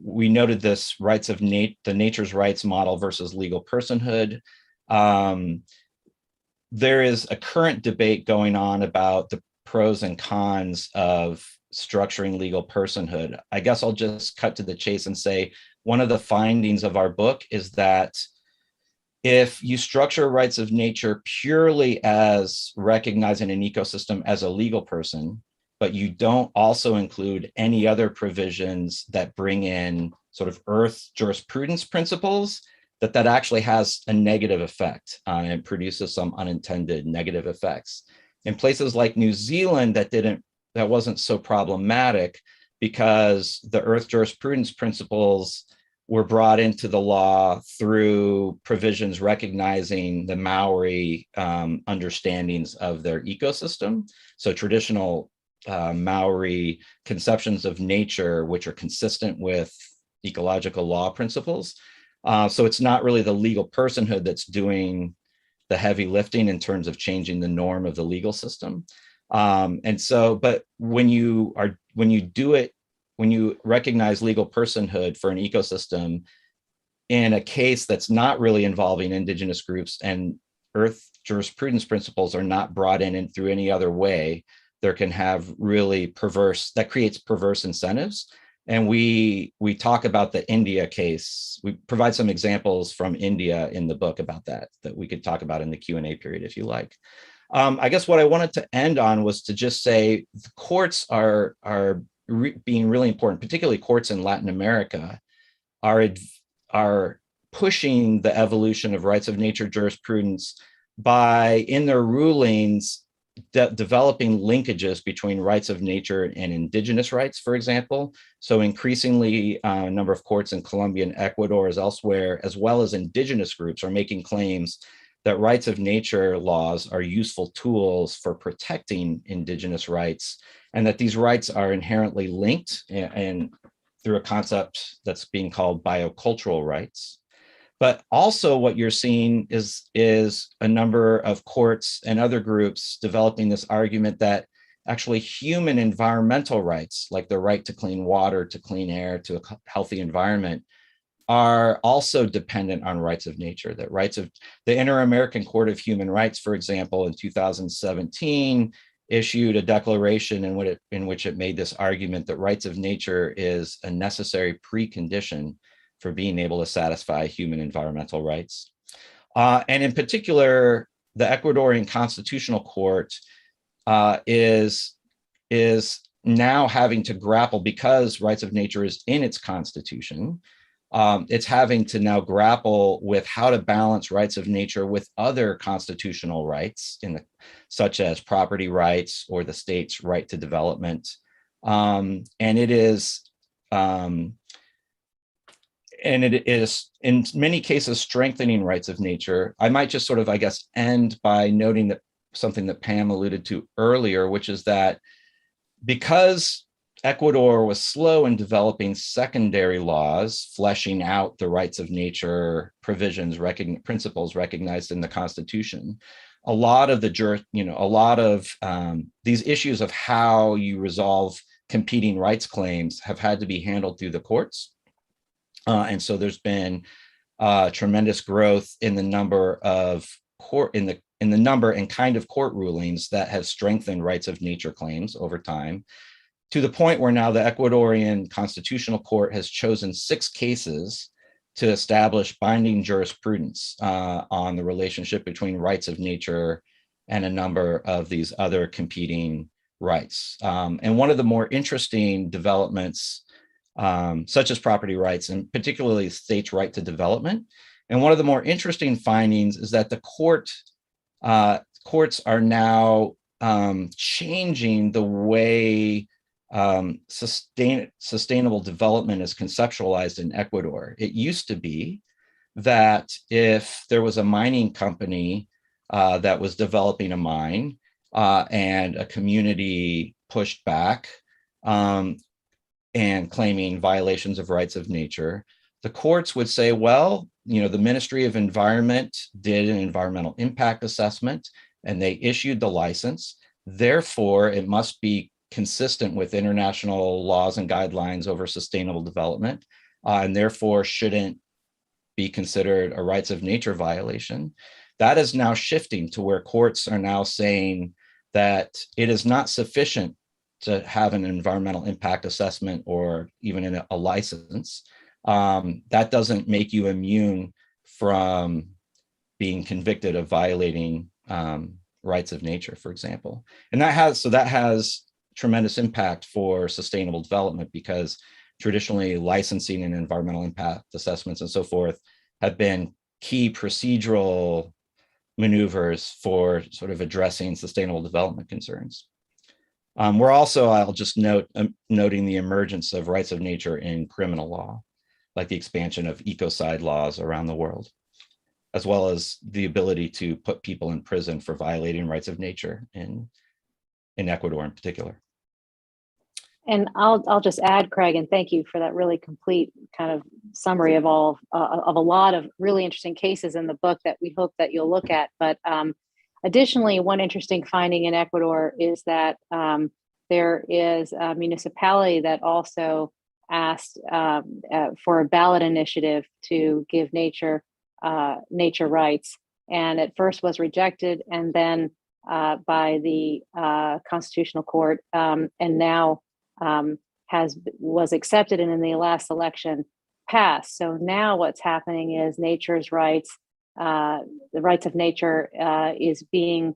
we noted this rights of the nature's rights model versus legal personhood. There is a current debate going on about the pros and cons of structuring legal personhood. I guess I'll just cut to the chase and say one of the findings of our book is that if you structure rights of nature purely as recognizing an ecosystem as a legal person, but you don't also include any other provisions that bring in sort of earth jurisprudence principles, that actually has a negative effect and produces some unintended negative effects. In places like New Zealand, that wasn't so problematic because the Earth jurisprudence principles were brought into the law through provisions recognizing the Maori understandings of their ecosystem. So traditional Maori conceptions of nature, which are consistent with ecological law principles. So it's not really the legal personhood that's doing the heavy lifting in terms of changing the norm of the legal system. And so, but when you recognize legal personhood for an ecosystem in a case that's not really involving indigenous groups and Earth jurisprudence principles are not brought in through any other way, there can have really that creates perverse incentives. And we talk about the India case. We provide some examples from India in the book about that we could talk about in the Q&A period if you like. I guess what I wanted to end on was to just say the courts are being really important, particularly courts in Latin America, are pushing the evolution of rights of nature jurisprudence by, in their rulings, developing linkages between rights of nature and indigenous rights, for example. So increasingly, a number of courts in Colombia and Ecuador as elsewhere, as well as indigenous groups, are making claims that rights of nature laws are useful tools for protecting indigenous rights, and that these rights are inherently linked and through a concept that's being called biocultural rights. But also what you're seeing is a number of courts and other groups developing this argument that actually human environmental rights, like the right to clean water, to clean air, to a healthy environment, are also dependent on rights of nature. That rights of the Inter-American Court of Human Rights, for example, in 2017, issued a declaration in which it made this argument that rights of nature is a necessary precondition for being able to satisfy human environmental rights. And in particular, the Ecuadorian Constitutional Court is now having to grapple, because rights of nature is in its constitution, it's having to now grapple with how to balance rights of nature with other constitutional rights, such as property rights or the state's right to development. And it is in many cases strengthening rights of nature. I might just sort of, I guess, end by noting that something that Pam alluded to earlier, which is that because Ecuador was slow in developing secondary laws, fleshing out the rights of nature provisions, principles recognized in the Constitution, a lot of these issues of how you resolve competing rights claims have had to be handled through the courts. And so there's been tremendous growth in the number of in the number and kind of court rulings that have strengthened rights of nature claims over time, to the point where now the Ecuadorian Constitutional Court has chosen 6 cases to establish binding jurisprudence on the relationship between rights of nature and a number of these other competing rights. And one of the more interesting developments, such as property rights, and particularly states' right to development. And one of the more interesting findings is that the courts are now changing the way sustainable development is conceptualized in Ecuador. It used to be that if there was a mining company that was developing a mine and a community pushed back and claiming violations of rights of nature, the courts would say, well, the Ministry of Environment did an environmental impact assessment and they issued the license. Therefore, it must be consistent with international laws and guidelines over sustainable development, and therefore shouldn't be considered a rights of nature violation. That is now shifting to where courts are now saying that it is not sufficient to have an environmental impact assessment or even a license. That doesn't make you immune from being convicted of violating rights of nature, for example. And that has tremendous impact for sustainable development, because traditionally licensing and environmental impact assessments and so forth have been key procedural maneuvers for sort of addressing sustainable development concerns. We're also, I'll just note, noting the emergence of rights of nature in criminal law, like the expansion of ecocide laws around the world, as well as the ability to put people in prison for violating rights of nature in Ecuador in particular. And I'll just add, Craig, and thank you for that really complete kind of summary of all of a lot of really interesting cases in the book that we hope that you'll look at. But additionally, one interesting finding in Ecuador is that there is a municipality that also asked for a ballot initiative to give nature rights, and at first was rejected, and then by the Constitutional Court, and now was accepted, and in the last election passed. So now what's happening is nature's rights, the rights of nature, is being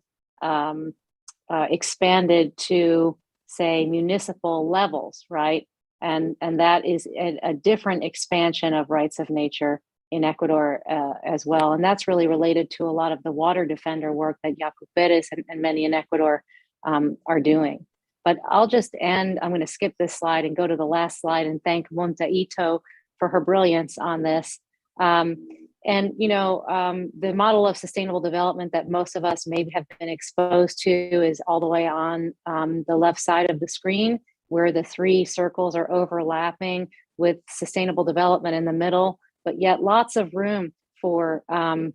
expanded to, say, municipal levels, right? And that is a different expansion of rights of nature in Ecuador as well. And that's really related to a lot of the water defender work that Yaku Perez and many in Ecuador are doing. But I'll just end, I'm going to skip this slide and go to the last slide and thank Monta Ito for her brilliance on this. And, you know, the model of sustainable development that most of us maybe have been exposed to is all the way on the left side of the screen, where the three circles are overlapping with sustainable development in the middle, but yet lots of room for the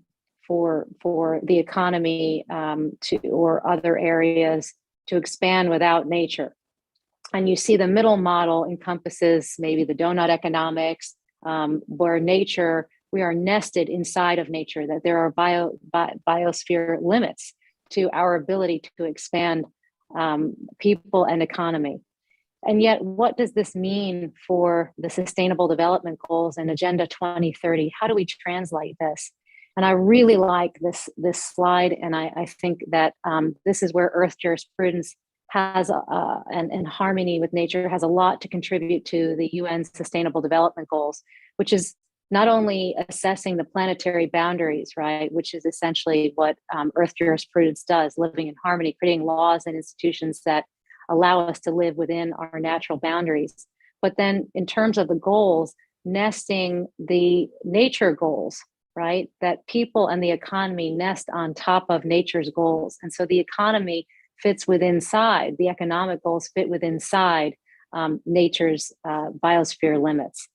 economy or other areas to expand without nature. And you see the middle model encompasses maybe the donut economics, where nature, we are nested inside of nature, that there are biosphere limits to our ability to expand people and economy. And yet, what does this mean for the Sustainable Development Goals and Agenda 2030? How do we translate this? And I really like this slide, and I think that this is where Earth jurisprudence has, and in harmony with nature, has a lot to contribute to the UN Sustainable Development Goals, which is not only assessing the planetary boundaries, right, which is essentially what Earth jurisprudence does, living in harmony, creating laws and institutions that allow us to live within our natural boundaries. But then in terms of the goals, nesting the nature goals, right, that people and the economy nest on top of nature's goals. And so the economy fits within inside, the economic goals fit within inside nature's biosphere limits.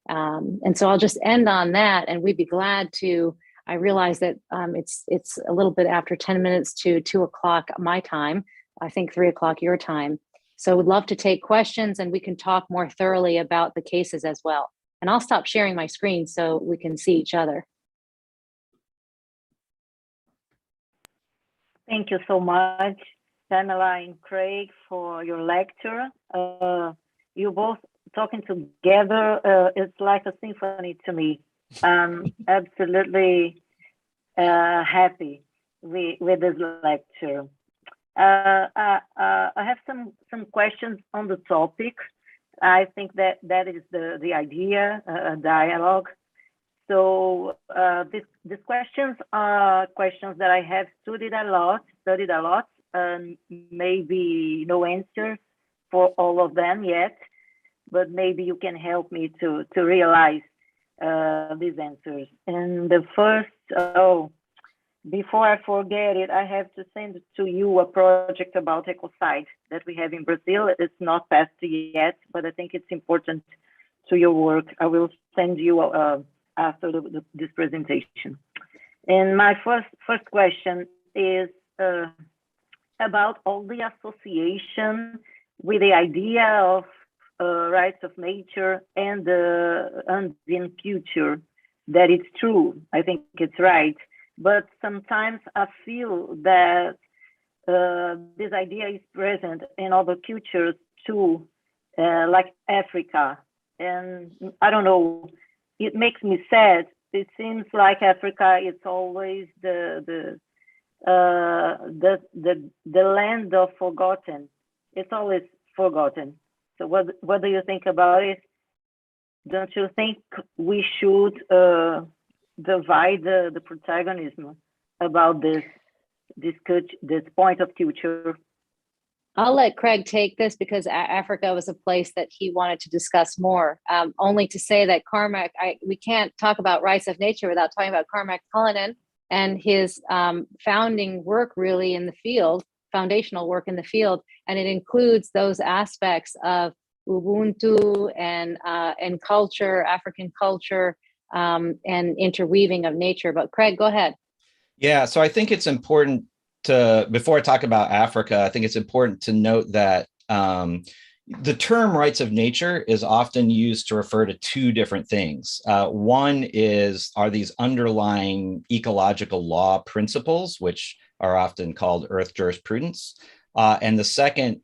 And so I'll just end on that, and we'd be glad to, I realize that it's a little bit after 10 minutes to 2 o'clock my time, I think 3 o'clock your time. So we'd love to take questions, and we can talk more thoroughly about the cases as well. And I'll stop sharing my screen so we can see each other. Thank you so much, Pamela and Craig, for your lecture. You both talking together, it's like a symphony to me. I'm absolutely happy with this lecture. I have some questions on the topic. I think that is the idea, dialogue. So these questions are questions that I have studied a lot, and maybe no answers for all of them yet, but maybe you can help me to realize these answers. And the first, before I forget it, I have to send to you a project about Ecocide that we have in Brazil. It's not passed yet, but I think it's important to your work. I will send you after this presentation. And my first question is about all the association with the idea of rights of nature and the Andean culture. That it's true, I think it's right. But sometimes I feel that this idea is present in other cultures too, like Africa. And I don't know, it makes me sad. It seems like Africa is always the land of forgotten. It's always forgotten. So what do you think about it? Don't you think we should divide the protagonism about this point of culture? I'll let Craig take this because Africa was a place that he wanted to discuss more. Only to say that Cormac, we can't talk about rights of nature without talking about Cormac Cullinan and his founding work really in the field, foundational work in the field, and it includes those aspects of Ubuntu and culture, African culture, and interweaving of nature. But Craig, go ahead. Yeah, so I think it's important to, before I talk about Africa, I think it's important to note that the term rights of nature is often used to refer to two different things. One are these underlying ecological law principles, which are often called earth jurisprudence. And the second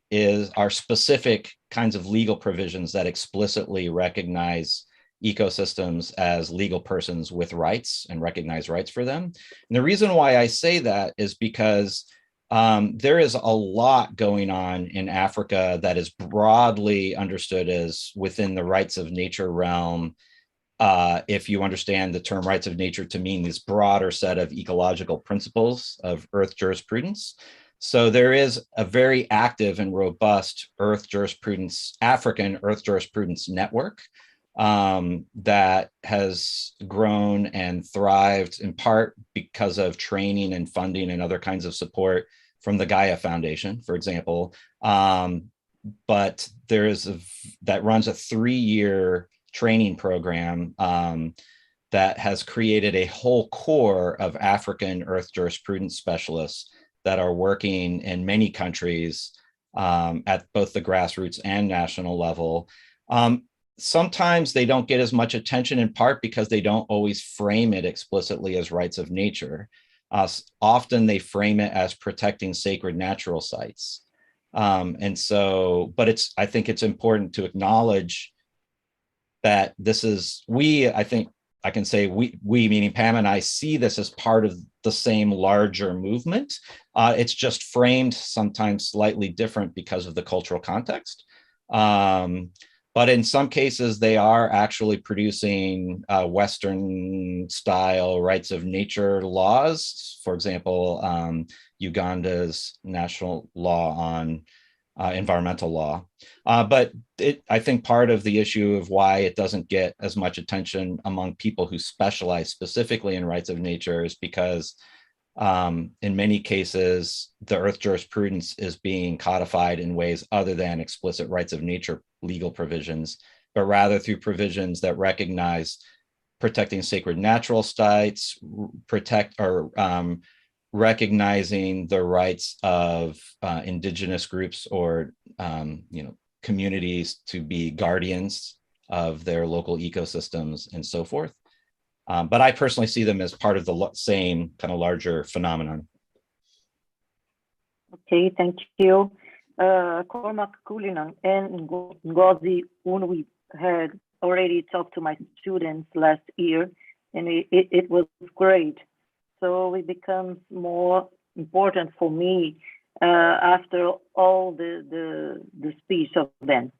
are specific kinds of legal provisions that explicitly recognize ecosystems as legal persons with rights and recognize rights for them. And the reason why I say that is because there is a lot going on in Africa that is broadly understood as within the rights of nature realm. If you understand the term rights of nature to mean this broader set of ecological principles of earth jurisprudence. So there is a very active and robust African earth jurisprudence network that has grown and thrived in part because of training and funding and other kinds of support from the Gaia Foundation, for example. But there is that runs a 3-year training program that has created a whole core of African earth jurisprudence specialists that are working in many countries at both the grassroots and national level. Sometimes they don't get as much attention in part because they don't always frame it explicitly as rights of nature. Often they frame it as protecting sacred natural sites. And so, but I think it's important to acknowledge that this is, I think I can say we meaning Pam and I see this as part of the same larger movement. It's just framed sometimes slightly different because of the cultural context. But in some cases, they are actually producing Western style rights of nature laws. For example, Uganda's national law on environmental law. But I think part of the issue of why it doesn't get as much attention among people who specialize specifically in rights of nature is because in many cases, the earth jurisprudence is being codified in ways other than explicit rights of nature legal provisions, but rather through provisions that recognize protecting sacred natural sites, recognizing the rights of indigenous groups or communities to be guardians of their local ecosystems and so forth. But I personally see them as part of the same kind of larger phenomenon. Okay, thank you. Cormac Cullinan and Ngozi, when we had already talked to my students last year, and it was great. So it becomes more important for me after all the speech of them.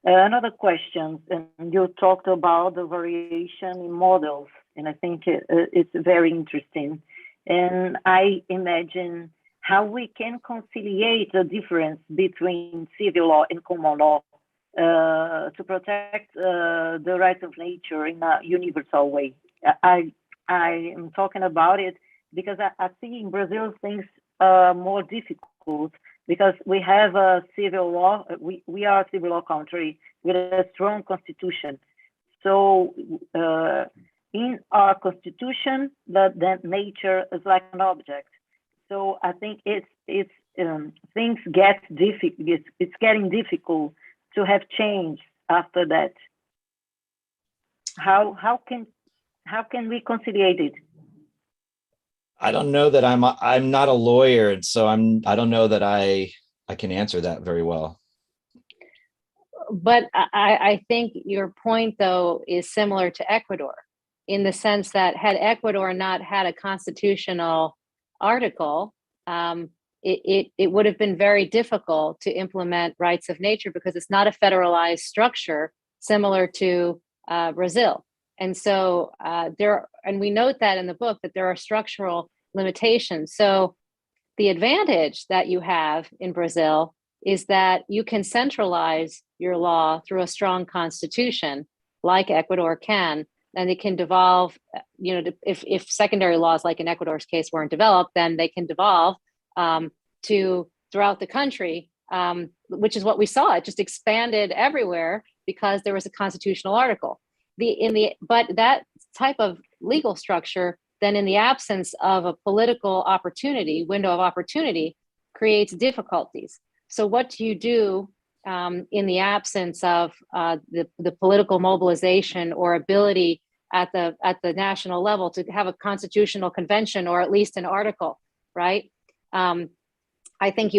Another question, and you talked about the variation in models, and I think it's very interesting. And I imagine how we can conciliate the difference between civil law and common law to protect the rights of nature in a universal way. I am talking about it because I see in Brazil things more difficult because we have a civil law. We are a civil law country with a strong constitution. So in our constitution, that nature is like an object. So I think things get difficult. It's getting difficult to have change after that. How can we conciliate it? I don't know that I'm not a lawyer, and so I don't know that I can answer that very well. But I think your point, though, is similar to Ecuador in the sense that had Ecuador not had a constitutional article, it would have been very difficult to implement rights of nature because it's not a federalized structure similar to Brazil. And so and we note that in the book that there are structural limitations. So the advantage that you have in Brazil is that you can centralize your law through a strong constitution, like Ecuador can, and it can devolve, if secondary laws, like in Ecuador's case, weren't developed, then they can devolve to throughout the country, which is what we saw. It just expanded everywhere because there was a constitutional article. But that type of legal structure, then in the absence of a political window of opportunity, creates difficulties. So what do you do in the absence of the political mobilization or ability at the national level to have a constitutional convention, or at least an article, right? I think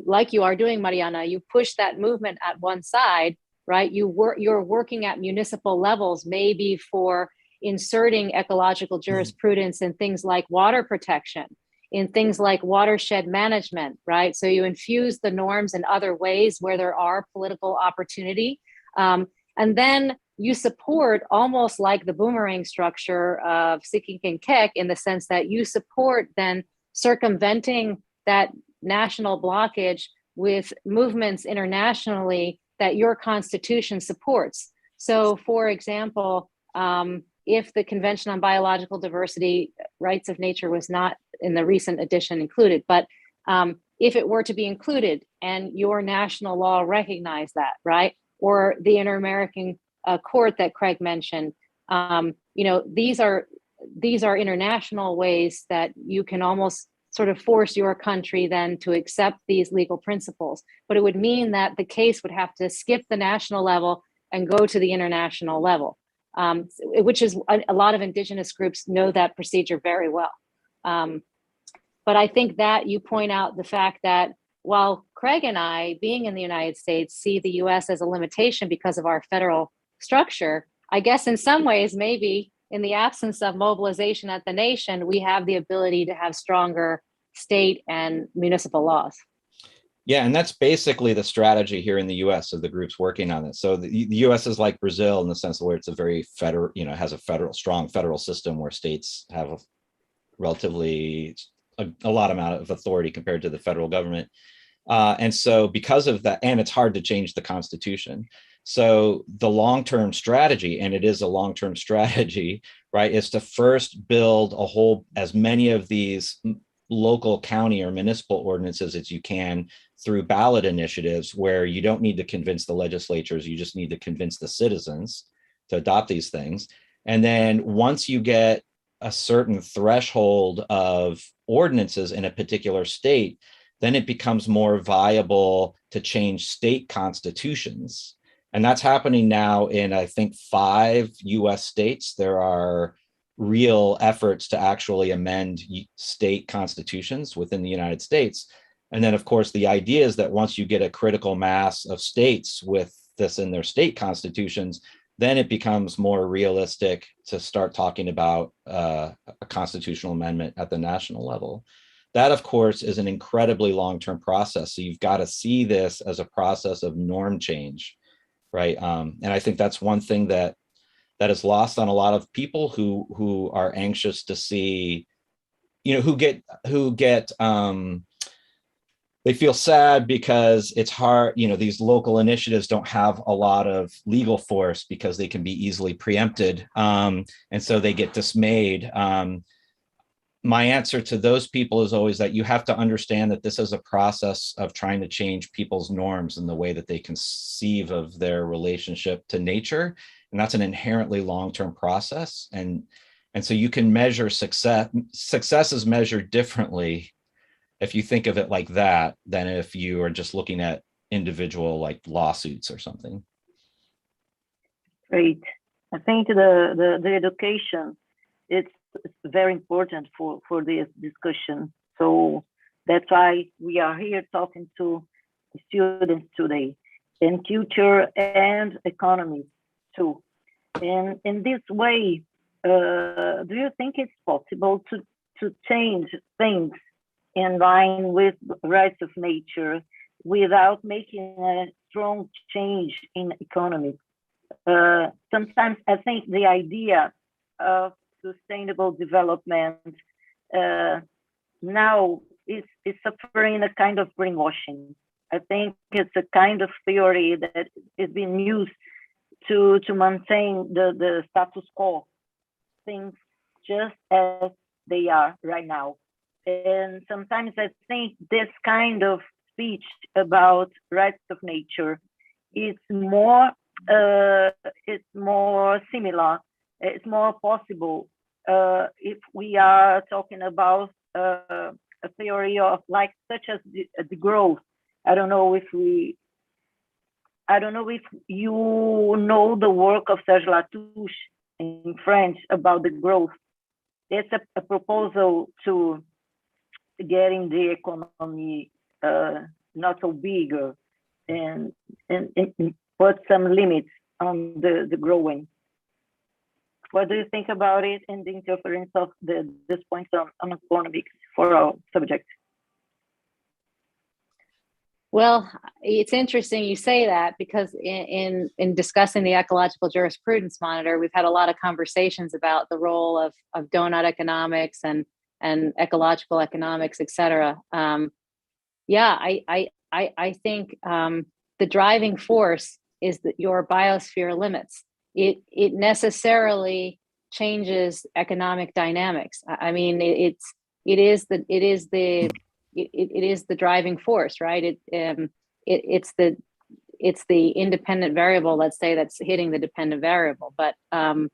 like you are doing, Mariana, you push that movement at one side, right? You're working at municipal levels, maybe for inserting ecological jurisprudence in things like water protection, in things like watershed management, right? So you infuse the norms in other ways where there are political opportunity. And then you support, almost like the boomerang structure of Sikking and Keck, in the sense that you support then circumventing that national blockage with movements internationally that your constitution supports. So for example, if the Convention on Biological Diversity, Rights of Nature was not in the recent edition included, but if it were to be included and your national law recognized that, right? Or the Inter-American Court that Craig mentioned, these are international ways that you can almost sort of force your country then to accept these legal principles. But it would mean that the case would have to skip the national level and go to the international level, which is a lot of indigenous groups know that procedure very well. But I think that you point out the fact that while Craig and I, being in the United States, see the US as a limitation because of our federal structure, I guess in some ways, maybe in the absence of mobilization at the nation, we have the ability to have stronger state and municipal laws. Yeah, and that's basically the strategy here in the US of the groups working on this. So the US is like Brazil in the sense where it's a very federal, has a strong federal system where states have a relatively a lot amount of authority compared to the federal government. And so because of that, and it's hard to change the Constitution. So the long-term strategy, and it is a long-term strategy, right, is to first build as many of these local, county, or municipal ordinances as you can through ballot initiatives, where you don't need to convince the legislatures, you just need to convince the citizens to adopt these things. And then once you get a certain threshold of ordinances in a particular state, then it becomes more viable to change state constitutions. And that's happening now in, I think, 5 US states. There are real efforts to actually amend state constitutions within the United States. And then, of course, the idea is that once you get a critical mass of states with this in their state constitutions, then it becomes more realistic to start talking about a constitutional amendment at the national level. That, of course, is an incredibly long-term process. So you've got to see this as a process of norm change, right? And I think that's one thing that is lost on a lot of people who are anxious to see, who get they feel sad because it's hard, these local initiatives don't have a lot of legal force because they can be easily preempted. And so they get dismayed. My answer to those people is always that you have to understand that this is a process of trying to change people's norms and the way that they conceive of their relationship to nature. And that's an inherently long-term process. And so you can measure success. Success is measured differently if you think of it like that than if you are just looking at individual like lawsuits or something. Great. I think the education, it's very important for this discussion. So that's why we are here talking to students today in culture and economy too. And in this way, do you think it's possible to change things in line with rights of nature without making a strong change in economy? Sometimes I think the idea of sustainable development now is suffering a kind of brainwashing. I think it's a kind of theory that is being used to maintain the status quo, things just as they are right now. And sometimes I think this kind of speech about rights of nature is more similar, it's more possible if we are talking about a theory of like such as the growth. I don't know if you know the work of Serge Latouche in French about the growth. It's a proposal to getting the economy not so bigger and put some limits on the growing. What do you think about it and the interference of this point on economics for our subject? Well, it's interesting you say that, because in discussing the ecological jurisprudence monitor, we've had a lot of conversations about the role of donut economics and ecological economics, et cetera. Yeah, I think the driving force is that your biosphere limits. It necessarily changes economic dynamics. I mean, it is the driving force, right? It's the independent variable, let's say, that's hitting the dependent variable. But I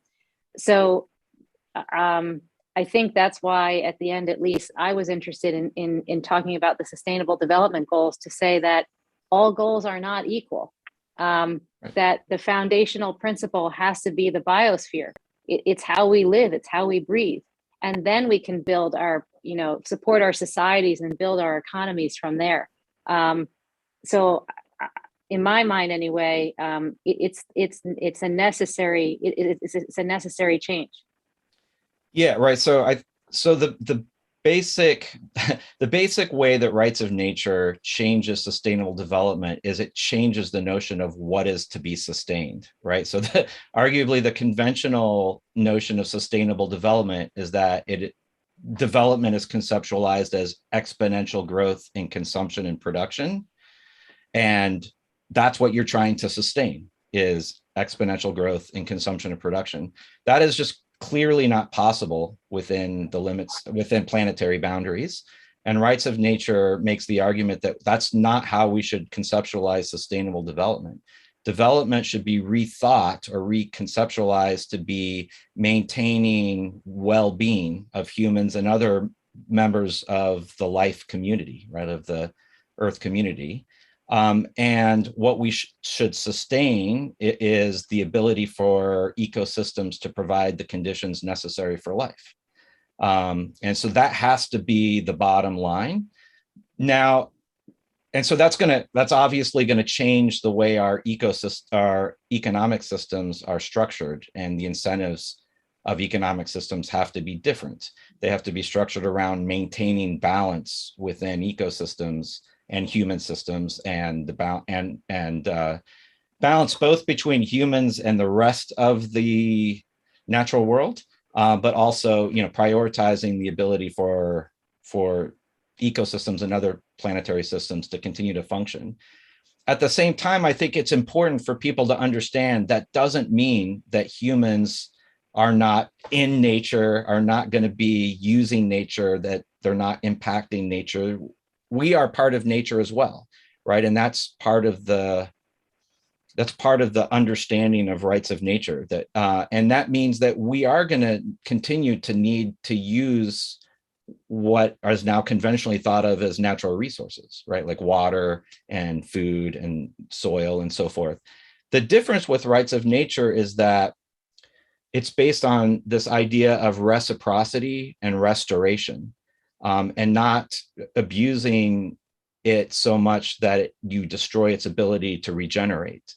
think that's why, at the end, at least, I was interested in talking about the Sustainable Development Goals, to say that all goals are not equal. That the foundational principle has to be the biosphere. It's how we live, it's how we breathe. And then we can build our, support our societies and build our economies from there. So in my mind anyway, it's a necessary change. Yeah, right. So the basic way that rights of nature changes sustainable development is it changes the notion of what is to be sustained, right? So arguably the conventional notion of sustainable development is that development is conceptualized as exponential growth in consumption and production, and that's what you're trying to sustain, is exponential growth in consumption and production. That is just clearly not possible within the limits, within planetary boundaries. And rights of nature makes the argument that that's not how we should conceptualize sustainable development. Development should be rethought or reconceptualized to be maintaining well-being of humans and other members of the life community, right, of the Earth community. And what we should sustain is the ability for ecosystems to provide the conditions necessary for life. And so that has to be the bottom line. Now, and so that's obviously going to change the way our economic systems are structured, and the incentives of economic systems have to be different. They have to be structured around maintaining balance within ecosystems and human systems, and balance both between humans and the rest of the natural world, but also, prioritizing the ability for ecosystems and other planetary systems to continue to function. At the same time, I think it's important for people to understand that doesn't mean that humans are not in nature, are not going to be using nature, that they're not impacting nature. We are part of nature as well, right? And that's part of the understanding of rights of nature. And that means that we are going to continue to need to use what is now conventionally thought of as natural resources, right? Like water and food and soil and so forth. The difference with rights of nature is that it's based on this idea of reciprocity and restoration, and not abusing it so much that you destroy its ability to regenerate.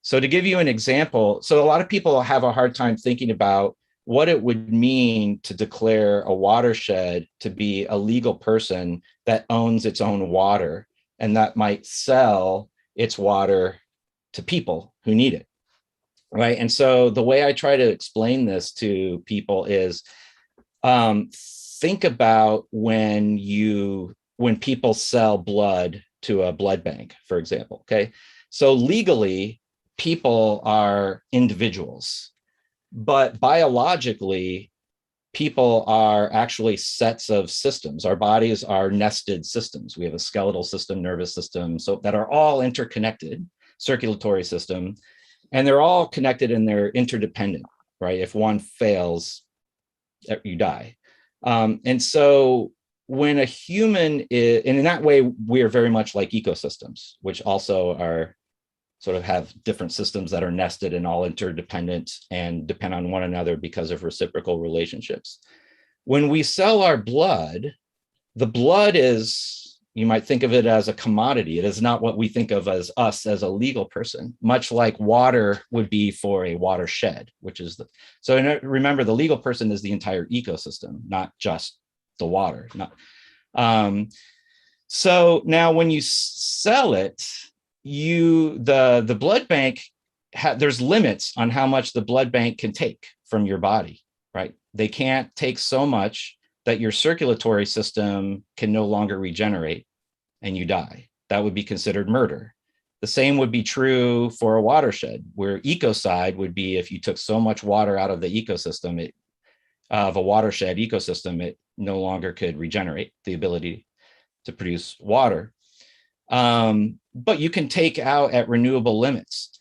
So to give you an example, so a lot of people have a hard time thinking about what it would mean to declare a watershed to be a legal person that owns its own water and that might sell its water to people who need it. right? And so the way I try to explain this to people is, think about when people sell blood to a blood bank, for example, okay? So legally, people are individuals, but biologically, people are actually sets of systems. Our bodies are nested systems. We have a skeletal system, nervous system, so that are all interconnected, circulatory system, and they're all connected and they're interdependent, right? If one fails, you die. And so when a human is, and in that way, we are very much like ecosystems, which also are sort of have different systems that are nested and all interdependent and depend on one another because of reciprocal relationships. When we sell our blood, the blood is, you might think of it as a commodity. It is not what we think of as us as a legal person, much like water would be for a watershed, which is so remember, the legal person is the entire ecosystem, not just the water. So now when you sell it, the blood bank, there's limits on how much the blood bank can take from your body, right? They can't take so much that your circulatory system can no longer regenerate and you die. That would be considered murder. The same would be true for a watershed, where ecocide would be if you took so much water out of the ecosystem, of a watershed ecosystem, it no longer could regenerate the ability to produce water. But you can take out at renewable limits.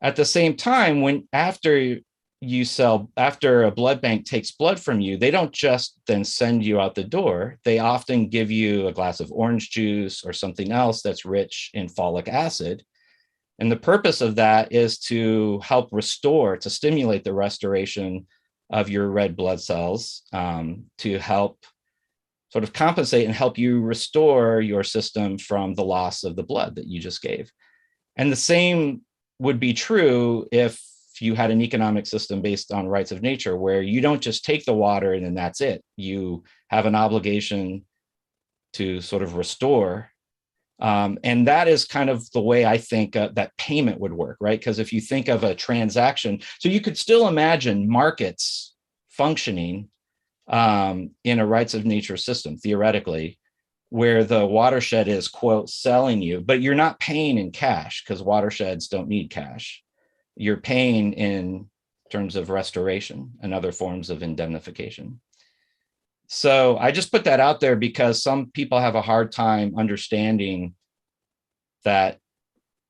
At the same time, after a blood bank takes blood from you, they don't just then send you out the door. They often give you a glass of orange juice or something else that's rich in folic acid. And the purpose of that is to help to stimulate the restoration of your red blood cells, to help sort of compensate and help you restore your system from the loss of the blood that you just gave. And the same would be true if you had an economic system based on rights of nature, where you don't just take the water and then that's it. You have an obligation to sort of restore. And that is kind of the way I think that payment would work, right? Because if you think of a transaction, so you could still imagine markets functioning in a rights of nature system, theoretically, where the watershed is, quote, selling you, but you're not paying in cash because watersheds don't need cash. You're paying in terms of restoration and other forms of indemnification. So I just put that out there because some people have a hard time understanding that,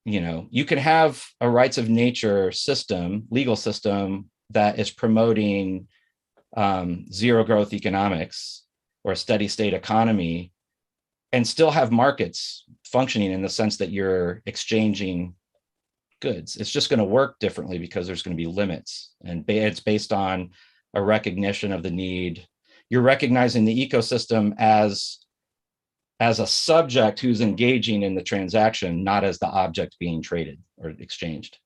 you can have a rights of nature system, legal system, that is promoting zero growth economics or a steady state economy and still have markets functioning in the sense that you're exchanging goods. It's just going to work differently because there's going to be limits, and it's based on a recognition of the need. You're recognizing the ecosystem as a subject who's engaging in the transaction, not as the object being traded or exchanged.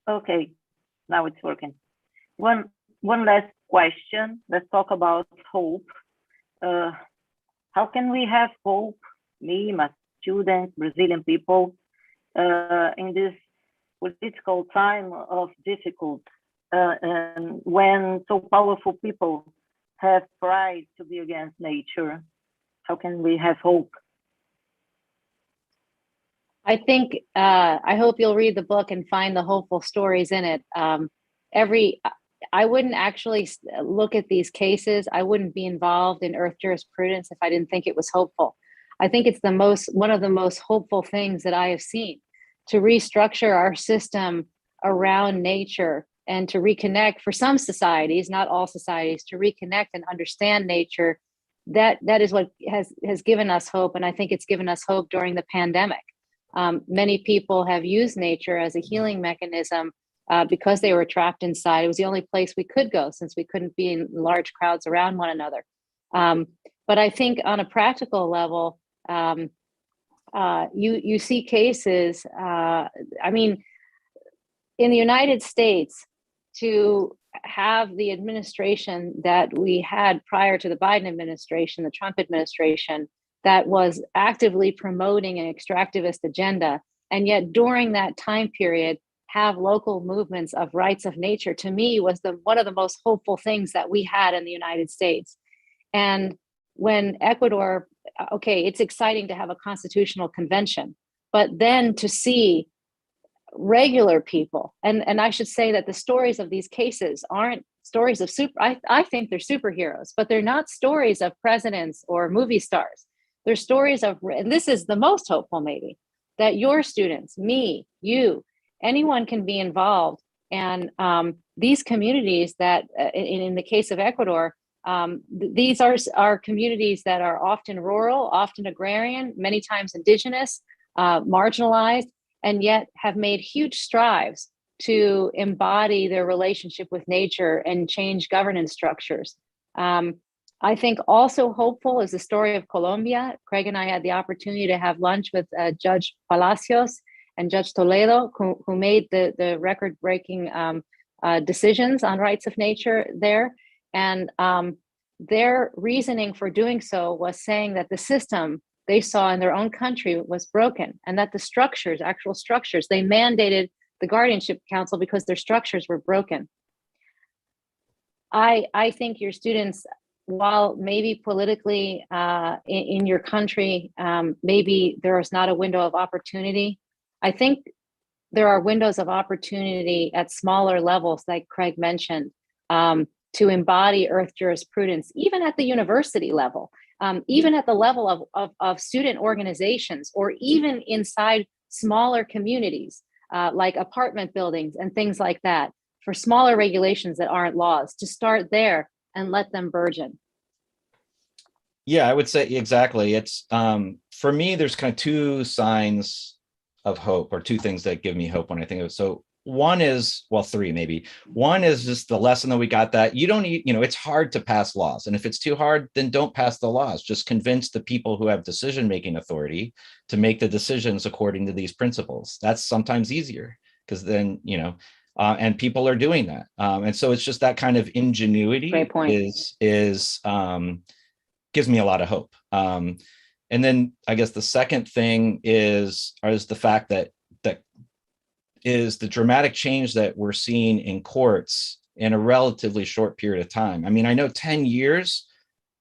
Okay, now it's working. One last question. Let's talk about hope. How can we have hope, me, my students, Brazilian people, in this political time of difficulty, and when so powerful people have pride to be against nature? How can we have hope? I think, I hope you'll read the book and find the hopeful stories in it. I wouldn't actually look at these cases. I wouldn't be involved in earth jurisprudence if I didn't think it was hopeful. I think it's one of the most hopeful things that I have seen, to restructure our system around nature and to reconnect, for some societies, not all societies, to reconnect and understand nature. That is what has given us hope. And I think it's given us hope during the pandemic. Many people have used nature as a healing mechanism because they were trapped inside. It was the only place we could go since we couldn't be in large crowds around one another. But I think on a practical level, you see cases, in the United States, to have the administration that we had prior to the Biden administration, the Trump administration, that was actively promoting an extractivist agenda, and yet during that time period have local movements of rights of nature, to me was one of the most hopeful things that we had in the United States. And when Ecuador, okay, it's exciting to have a constitutional convention, but then to see regular people, and I should say that the stories of these cases aren't stories of I think they're superheroes, but they're not stories of presidents or movie stars. They're stories of, and this is the most hopeful maybe, that your students, me, you, anyone can be involved. And these communities that, in the case of Ecuador, these are communities that are often rural, often agrarian, many times indigenous, marginalized, and yet have made huge strides to embody their relationship with nature and change governance structures. I think also hopeful is the story of Colombia. Craig and I had the opportunity to have lunch with Judge Palacios and Judge Toledo, who made the record-breaking decisions on rights of nature there. And their reasoning for doing so was saying that the system they saw in their own country was broken, and that the structures, actual structures, they mandated the guardianship council because their structures were broken. I think your students, while maybe politically in your country, maybe there is not a window of opportunity, I think there are windows of opportunity at smaller levels, like Craig mentioned, to embody Earth jurisprudence, even at the university level, even at the level of student organizations, or even inside smaller communities, like apartment buildings and things like that, for smaller regulations that aren't laws, to start there and let them burgeon. Yeah, I would say exactly. It's for me, there's kind of two signs of hope, or two things that give me hope when I think of it. So one is, well, three maybe. One is just the lesson that we got, that you don't need, it's hard to pass laws. And if it's too hard, then don't pass the laws. Just convince the people who have decision-making authority to make the decisions according to these principles. That's sometimes easier, because then, and people are doing that. And so it's just that kind of ingenuity is gives me a lot of hope. And then I guess the second thing is the fact that is the dramatic change that we're seeing in courts in a relatively short period of time. I mean, I know 10 years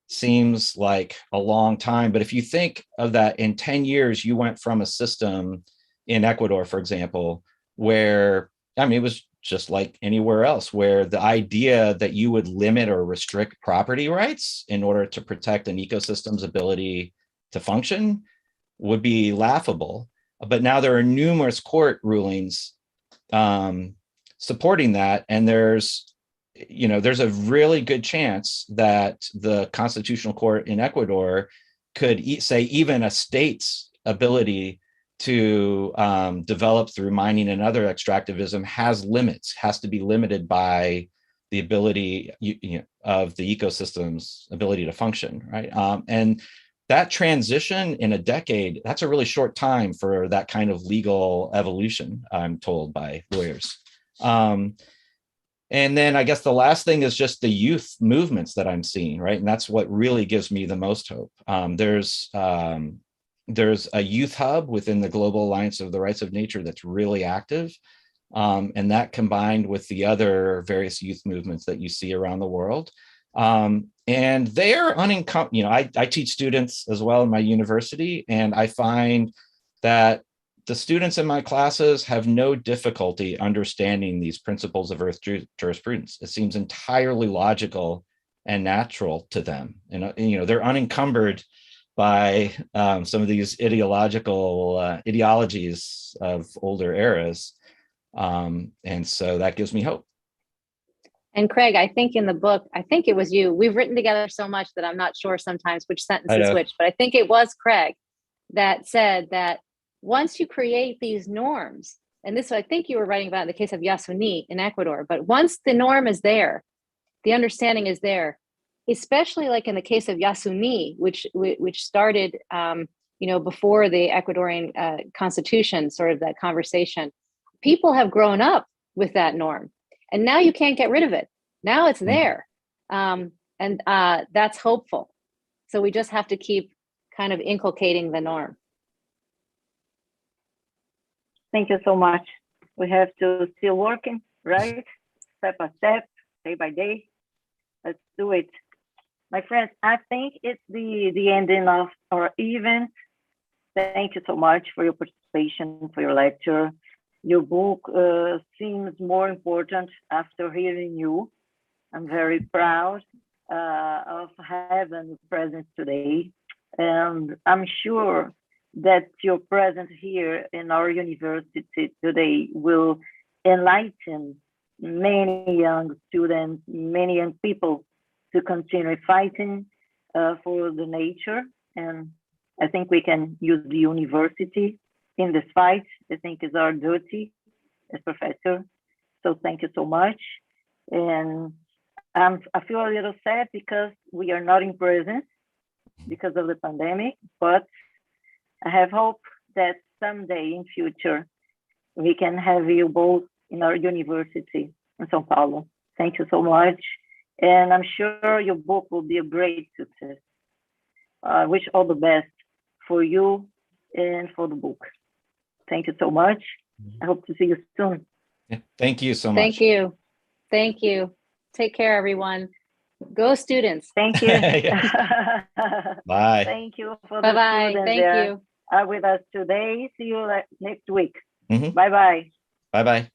seems like a long time, but if you think of that, in 10 years, you went from a system in Ecuador, for example, where, I mean, it was just like anywhere else, where the idea that you would limit or restrict property rights in order to protect an ecosystem's ability to function would be laughable. But now there are numerous court rulings supporting that, and there's a really good chance that the Constitutional Court in Ecuador could say even a state's ability to develop through mining and other extractivism has limits, has to be limited by the ability of the ecosystem's ability to function, right? And that transition in a decade, that's a really short time for that kind of legal evolution, I'm told by lawyers. And then I guess the last thing is just the youth movements that I'm seeing, right? And that's what really gives me the most hope. There's a youth hub within the Global Alliance of the Rights of Nature that's really active. And that combined with the other various youth movements that you see around the world. And they're unencumbered. I teach students as well in my university, and I find that the students in my classes have no difficulty understanding these principles of Earth jurisprudence. It seems entirely logical and natural to them. And they're unencumbered by some of these ideologies of older eras. And so that gives me hope. And Craig, I think in the book, I think it was you, we've written together so much that I'm not sure sometimes which sentence is which, but I think it was Craig that said that once you create these norms, and this I think you were writing about in the case of Yasuní in Ecuador, but once the norm is there, the understanding is there, especially like in the case of Yasuní, which started before the Ecuadorian constitution, sort of that conversation. People have grown up with that norm. And now you can't get rid of it. Now it's there. And that's hopeful. So we just have to keep kind of inculcating the norm. Thank you so much. We have to still working, right? Step by step, day by day. Let's do it. My friends, I think it's the ending of our event. Thank you so much for your participation, for your lecture. Your book seems more important after hearing you. I'm very proud of having you present today. And I'm sure that your presence here in our university today will enlighten many young students, many young people to continue fighting for the nature. And I think we can use the university in this fight. I think it's our duty as professor. So thank you so much. And I feel a little sad because we are not in prison because of the pandemic, but I have hope that someday in future we can have you both in our university in São Paulo. Thank you so much. And I'm sure your book will be a great success. I wish all the best for you and for the book. Thank you so much. I hope to see you soon. Yeah, thank you so much. Thank you. Thank you. Take care, everyone. Go students. Thank you. Bye. Thank you for the Bye-bye. students Thank that you. are with us today. See you next week. Mhm. Bye-bye. Bye-bye.